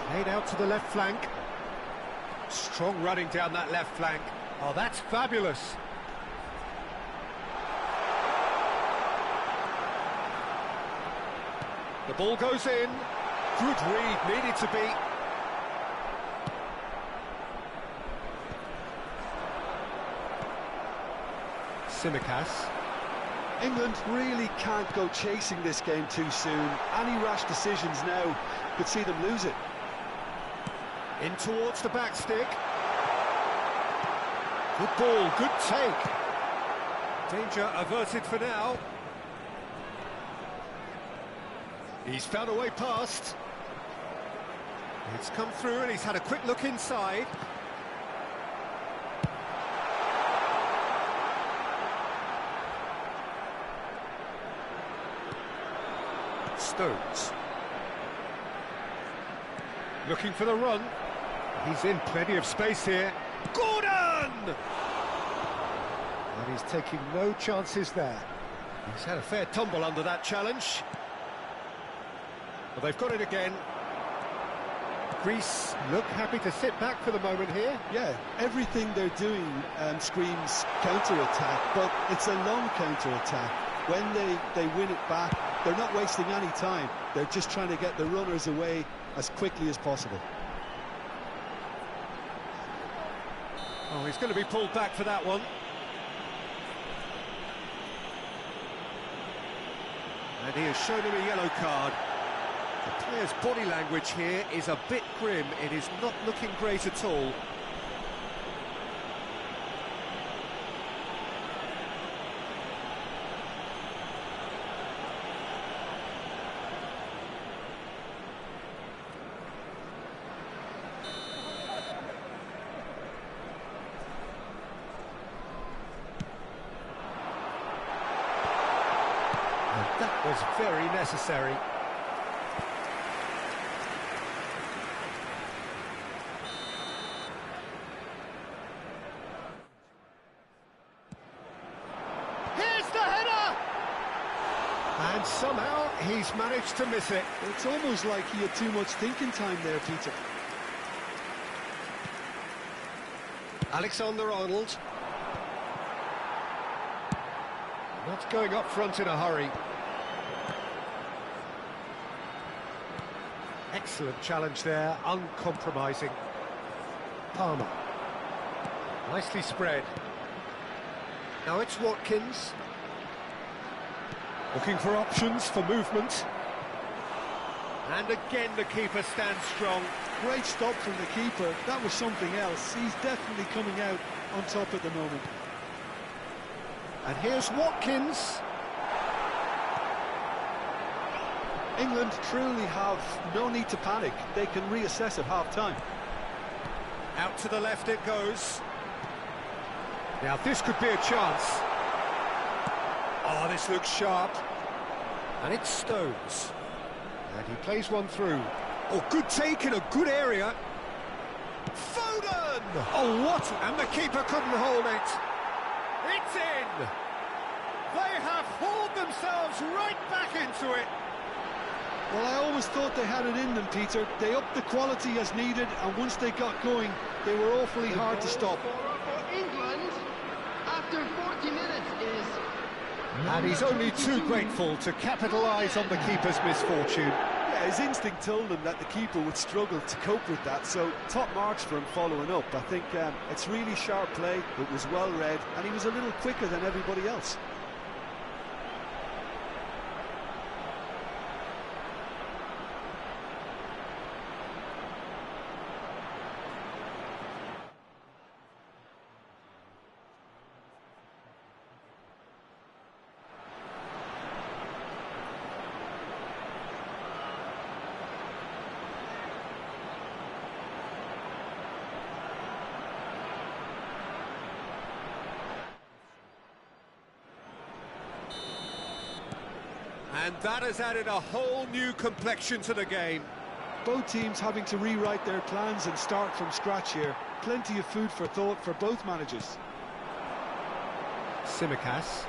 Speaker 1: Played out to the left flank. Strong running down that left flank. Oh, that's fabulous. The ball goes in. Good read, needed to be. Tsimikas.
Speaker 2: England really can't go chasing this game too soon. Any rash decisions now could see them lose it.
Speaker 1: In towards the back stick. Good ball, good take. Danger averted for now. He's found a way past. It's come through and he's had a quick look inside. Stones. Looking for the run. He's in plenty of space here. Gordon! And he's taking no chances there. He's had a fair tumble under that challenge. Well, they've got it again. Greece look happy to sit back for the moment here.
Speaker 2: Yeah, everything they're doing screams counter-attack, but it's a long counter-attack. When they win it back, they're not wasting any time. They're just trying to get the runners away as quickly as possible.
Speaker 1: Oh, he's going to be pulled back for that one. And he has shown him a yellow card. The player's body language here is a bit grim. It is not looking great at all. And that was very necessary. And somehow he's managed to miss it.
Speaker 2: It's almost like he had too much thinking time there, Peter.
Speaker 1: Alexander-Arnold. Not going up front in a hurry. Excellent challenge there, uncompromising. Palmer. Nicely spread. Now it's Watkins. Looking for options for movement. And again the keeper stands strong.
Speaker 2: Great stop from the keeper. That was something else. He's definitely coming out on top at the moment.
Speaker 1: And here's Watkins.
Speaker 2: England truly have no need to panic. They can reassess at half-time.
Speaker 1: Out to the left it goes. Now this could be a chance. Oh, this looks sharp. And it's Stones. And he plays one through. Oh, good take in a good area. Foden! Oh, what? And the keeper couldn't hold it. It's in! They have hauled themselves right back into it.
Speaker 2: Well, I always thought they had it in them, Peter. They upped the quality as needed, and once they got going, they were awfully hard to stop.
Speaker 3: For England, after 40 minutes is...
Speaker 1: And he's only too grateful to capitalise on the keeper's misfortune.
Speaker 2: Yeah, his instinct told him that the keeper would struggle to cope with that, so top marks for him following up. I think it's really sharp play, it was well read, and he was a little quicker than everybody else.
Speaker 1: And that has added a whole new complexion to the game.
Speaker 2: Both teams having to rewrite their plans and start from scratch here. Plenty of food for thought for both managers.
Speaker 1: Tsimikas.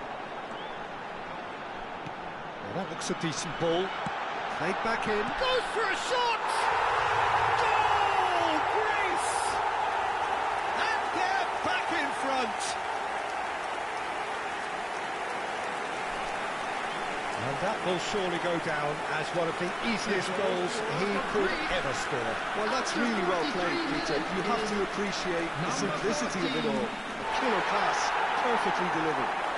Speaker 1: Well, that looks a decent ball. Played back in. Goes for a shot! Goal! Greece! And they're back in front. And that will surely go down as one of the easiest goals he could ever score.
Speaker 2: Well, that's really well played, Peter. You have to appreciate the simplicity of it all. A killer pass, perfectly delivered.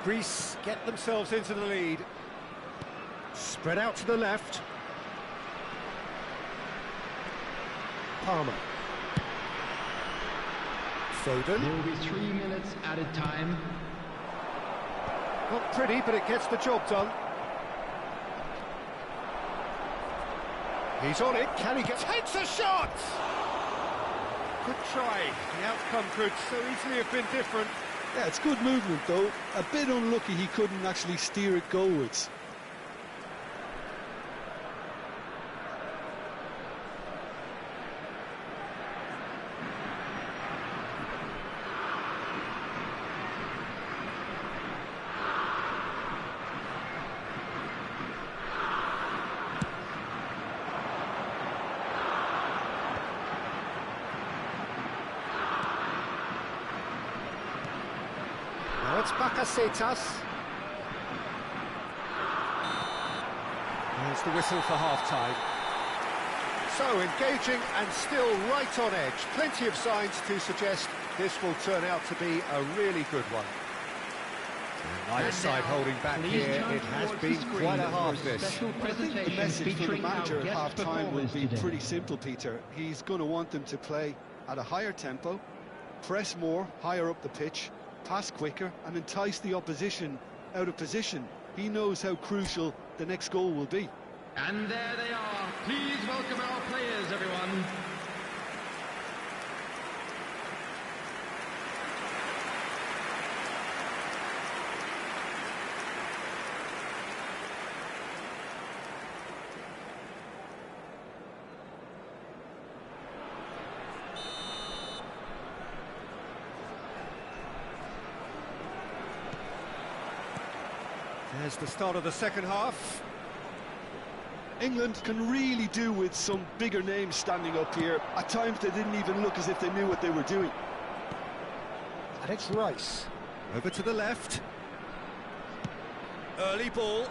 Speaker 1: Greece get themselves into the lead. Spread out to the left. Palmer. Foden.
Speaker 4: There will be 3 minutes added time.
Speaker 1: Not pretty, but it gets the job done. He's on it. Can he get... Takes a shot! Good try. The outcome could so easily have been different.
Speaker 2: Yeah, it's good movement, though. A bit unlucky he couldn't actually steer it goalwards.
Speaker 1: Now it's Bakasetas. There's the whistle for half-time. So engaging and still right on edge. Plenty of signs to suggest this will turn out to be a really good one. Neither side holding back here. It has been quite a half this.
Speaker 2: I think the message for the manager at half-time will be pretty simple, Peter. He's going to want them to play at a higher tempo, press more, higher up the pitch, pass quicker and entice the opposition out of position. He knows how crucial the next goal will be.
Speaker 4: And there they are. Please welcome our players, everyone.
Speaker 1: There's the start of the second half.
Speaker 2: England can really do with some bigger names standing up here. At times they didn't even look as if they knew what they were doing.
Speaker 1: And it's Rice. Over to the left. Early ball.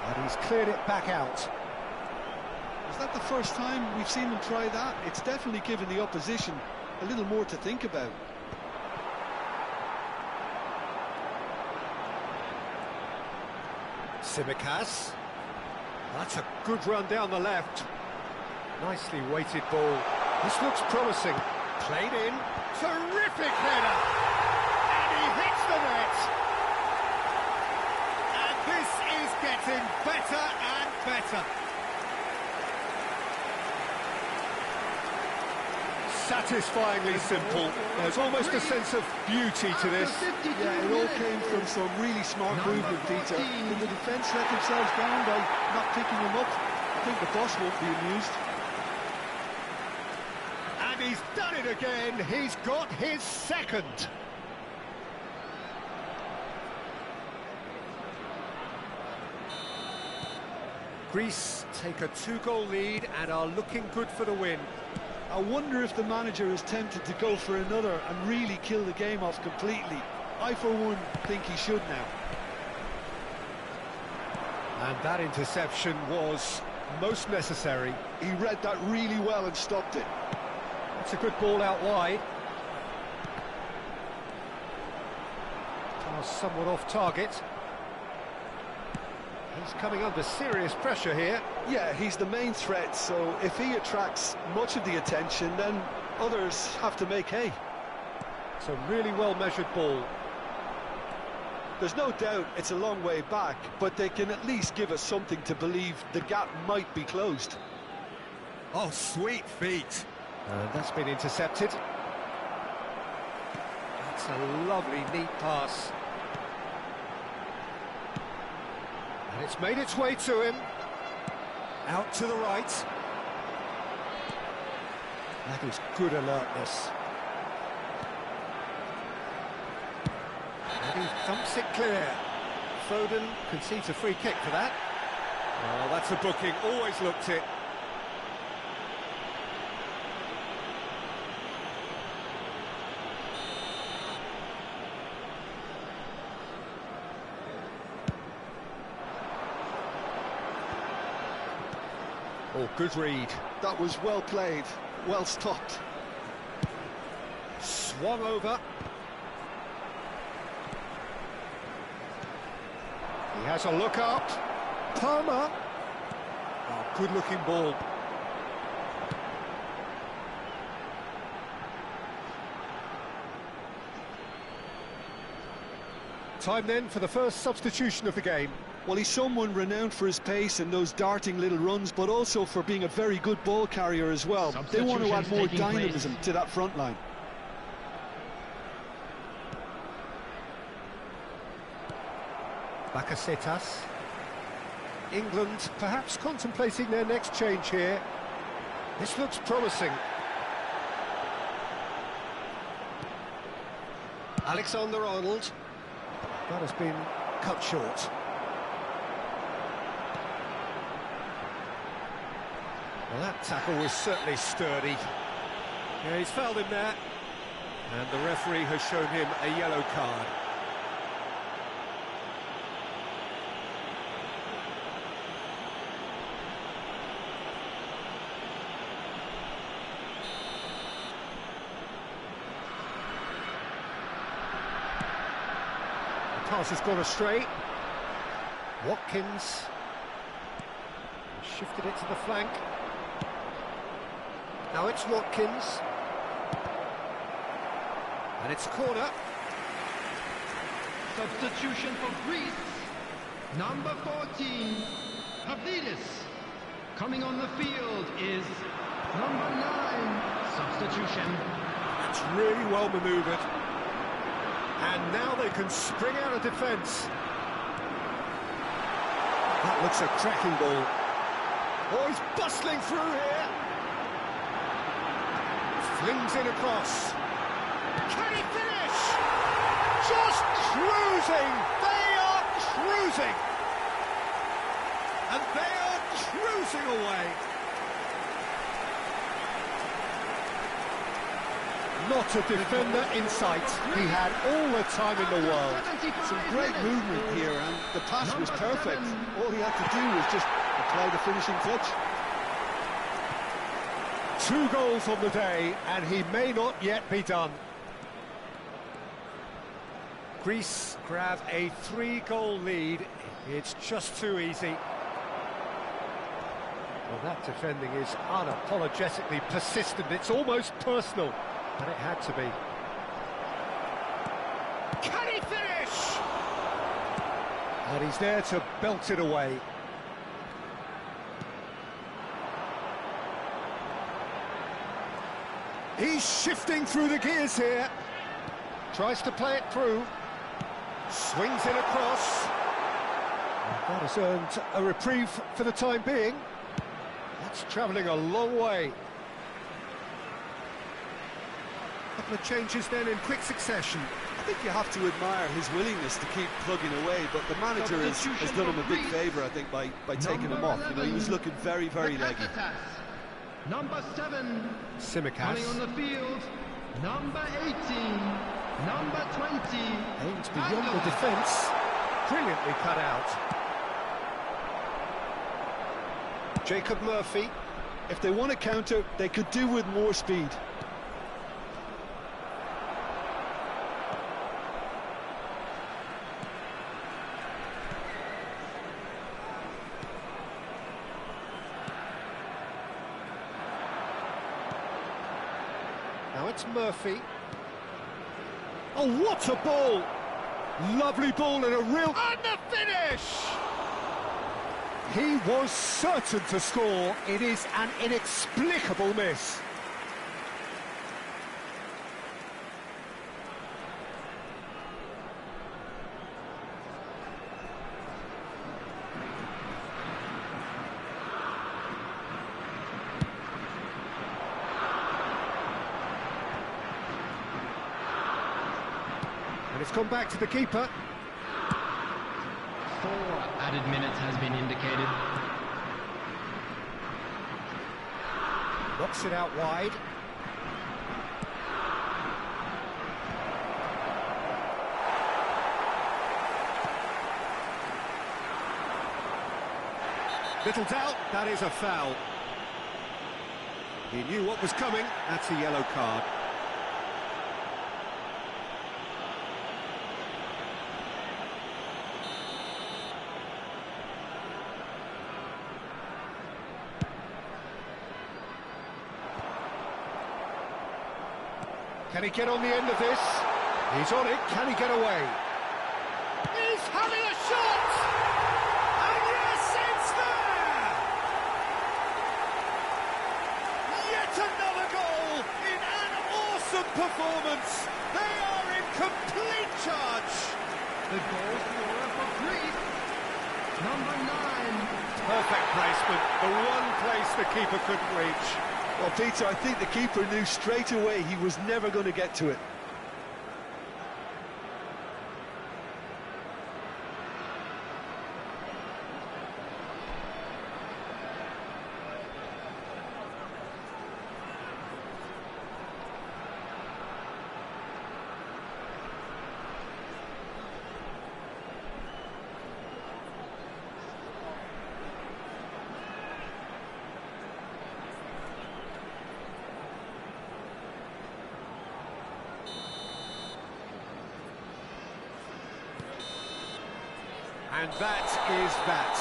Speaker 1: And he's cleared it back out.
Speaker 2: Is that the first time we've seen them try that? It's definitely given the opposition a little more to think about.
Speaker 1: Tsimikas. That's a good run down the left. Nicely weighted ball. This looks promising. Played in. Terrific header! And he hits the net! And this is getting better and better. Satisfyingly simple. There's almost a sense of beauty to this.
Speaker 2: Yeah, it all came from some really smart movement, Peter. Did the defence let themselves down by not picking him up? I think the boss won't be amused.
Speaker 1: And he's done it again. He's got his second. Greece take a 2-goal lead and are looking good for the win.
Speaker 2: I wonder if the manager is tempted to go for another and really kill the game off completely. I, for one, think he should now.
Speaker 1: And that interception was most necessary.
Speaker 2: He read that really well and stopped it.
Speaker 1: It's a good ball out wide. Oh, somewhat off target. He's coming under serious pressure here.
Speaker 2: Yeah, he's the main threat, so if he attracts much of the attention, then others have to make hay.
Speaker 1: It's a really well-measured ball.
Speaker 2: There's no doubt it's a long way back, but they can at least give us something to believe the gap might be closed.
Speaker 1: Oh, sweet feet. That's been intercepted. That's a lovely, neat pass. And it's made its way to him. Out to the right. That is good alertness. And he thumps it clear. Foden concedes a free kick for that. Oh, that's a booking. Always looked it. Oh, good read.
Speaker 2: That was well played, well stopped.
Speaker 1: Swung over. He has a look up. Palmer. Oh, good-looking ball. Time then for the first substitution of the game.
Speaker 2: Well, he's someone renowned for his pace and those darting little runs, but also for being a very good ball carrier as well. They want to add more dynamism to that front line.
Speaker 1: Bakasetas. England perhaps contemplating their next change here. This looks promising. Alexander-Arnold. That has been cut short. Well, that tackle was certainly sturdy. Yeah, he's fouled him there. And the referee has shown him a yellow card. The pass has gone astray. Watkins shifted it to the flank. Now it's Watkins. And it's a corner.
Speaker 3: Substitution for Greece. Number 14, Pavlidis. Coming on the field is number 9, substitution.
Speaker 1: That's really well manoeuvred. And now they can spring out of defence. That looks a cracking ball. Oh, he's bustling through here. Flings it across. Can he finish? Just cruising. They are cruising. And they are cruising away. Not a defender in sight. He had all the time in the world.
Speaker 2: Some great movement here, and the pass was perfect. All he had to do was just apply the finishing touch.
Speaker 1: 2 goals on the day, and he may not yet be done. Greece grab a 3-goal lead. It's just too easy. Well, that defending is unapologetically persistent. It's almost personal, and it had to be. Can he finish? And he's there to belt it away. He's shifting through the gears here. Tries to play it through. Swings it across. That has earned a reprieve for the time being. That's travelling a long way. A couple of changes then in quick succession.
Speaker 2: I think you have to admire his willingness to keep plugging away, but the manager has done him a big favour, I think, by taking him off. You know, he was looking very, very leggy.
Speaker 3: Number 7,
Speaker 1: Simicas.
Speaker 3: coming on the field, number 18, number 20.
Speaker 1: Aims beyond the defence. Brilliantly cut out. Jacob Murphy.
Speaker 2: If they want to counter, they could do with more speed.
Speaker 1: Now it's Murphy. Oh, what a ball! Lovely ball and a real... And the finish! He was certain to score. It is an inexplicable miss. And it's come back to the keeper.
Speaker 4: 4 added minutes has been indicated.
Speaker 1: Knocks it out wide. Little doubt, that is a foul. He knew what was coming. That's a yellow card. Can he get on the end of this? He's on it. Can he get away? He's having a shot! And yes, it's there! Yet another goal in an awesome performance. They are in complete charge.
Speaker 3: The goal scorer for Greece, number 9.
Speaker 1: Perfect placement. The one place the keeper couldn't reach.
Speaker 2: Well, Peter, I think the keeper knew straight away he was never going to get to it.
Speaker 1: And that is that.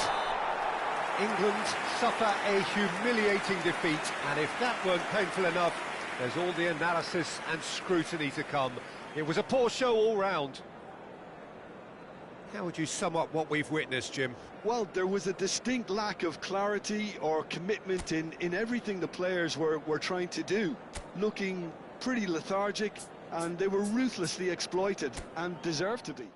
Speaker 1: England suffer a humiliating defeat, and if that weren't painful enough, there's all the analysis and scrutiny to come. It was a poor show all round. How would you sum up what we've witnessed, Jim?
Speaker 2: Well, there was a distinct lack of clarity or commitment in everything the players were trying to do. Looking pretty lethargic, and they were ruthlessly exploited, and deserved to be.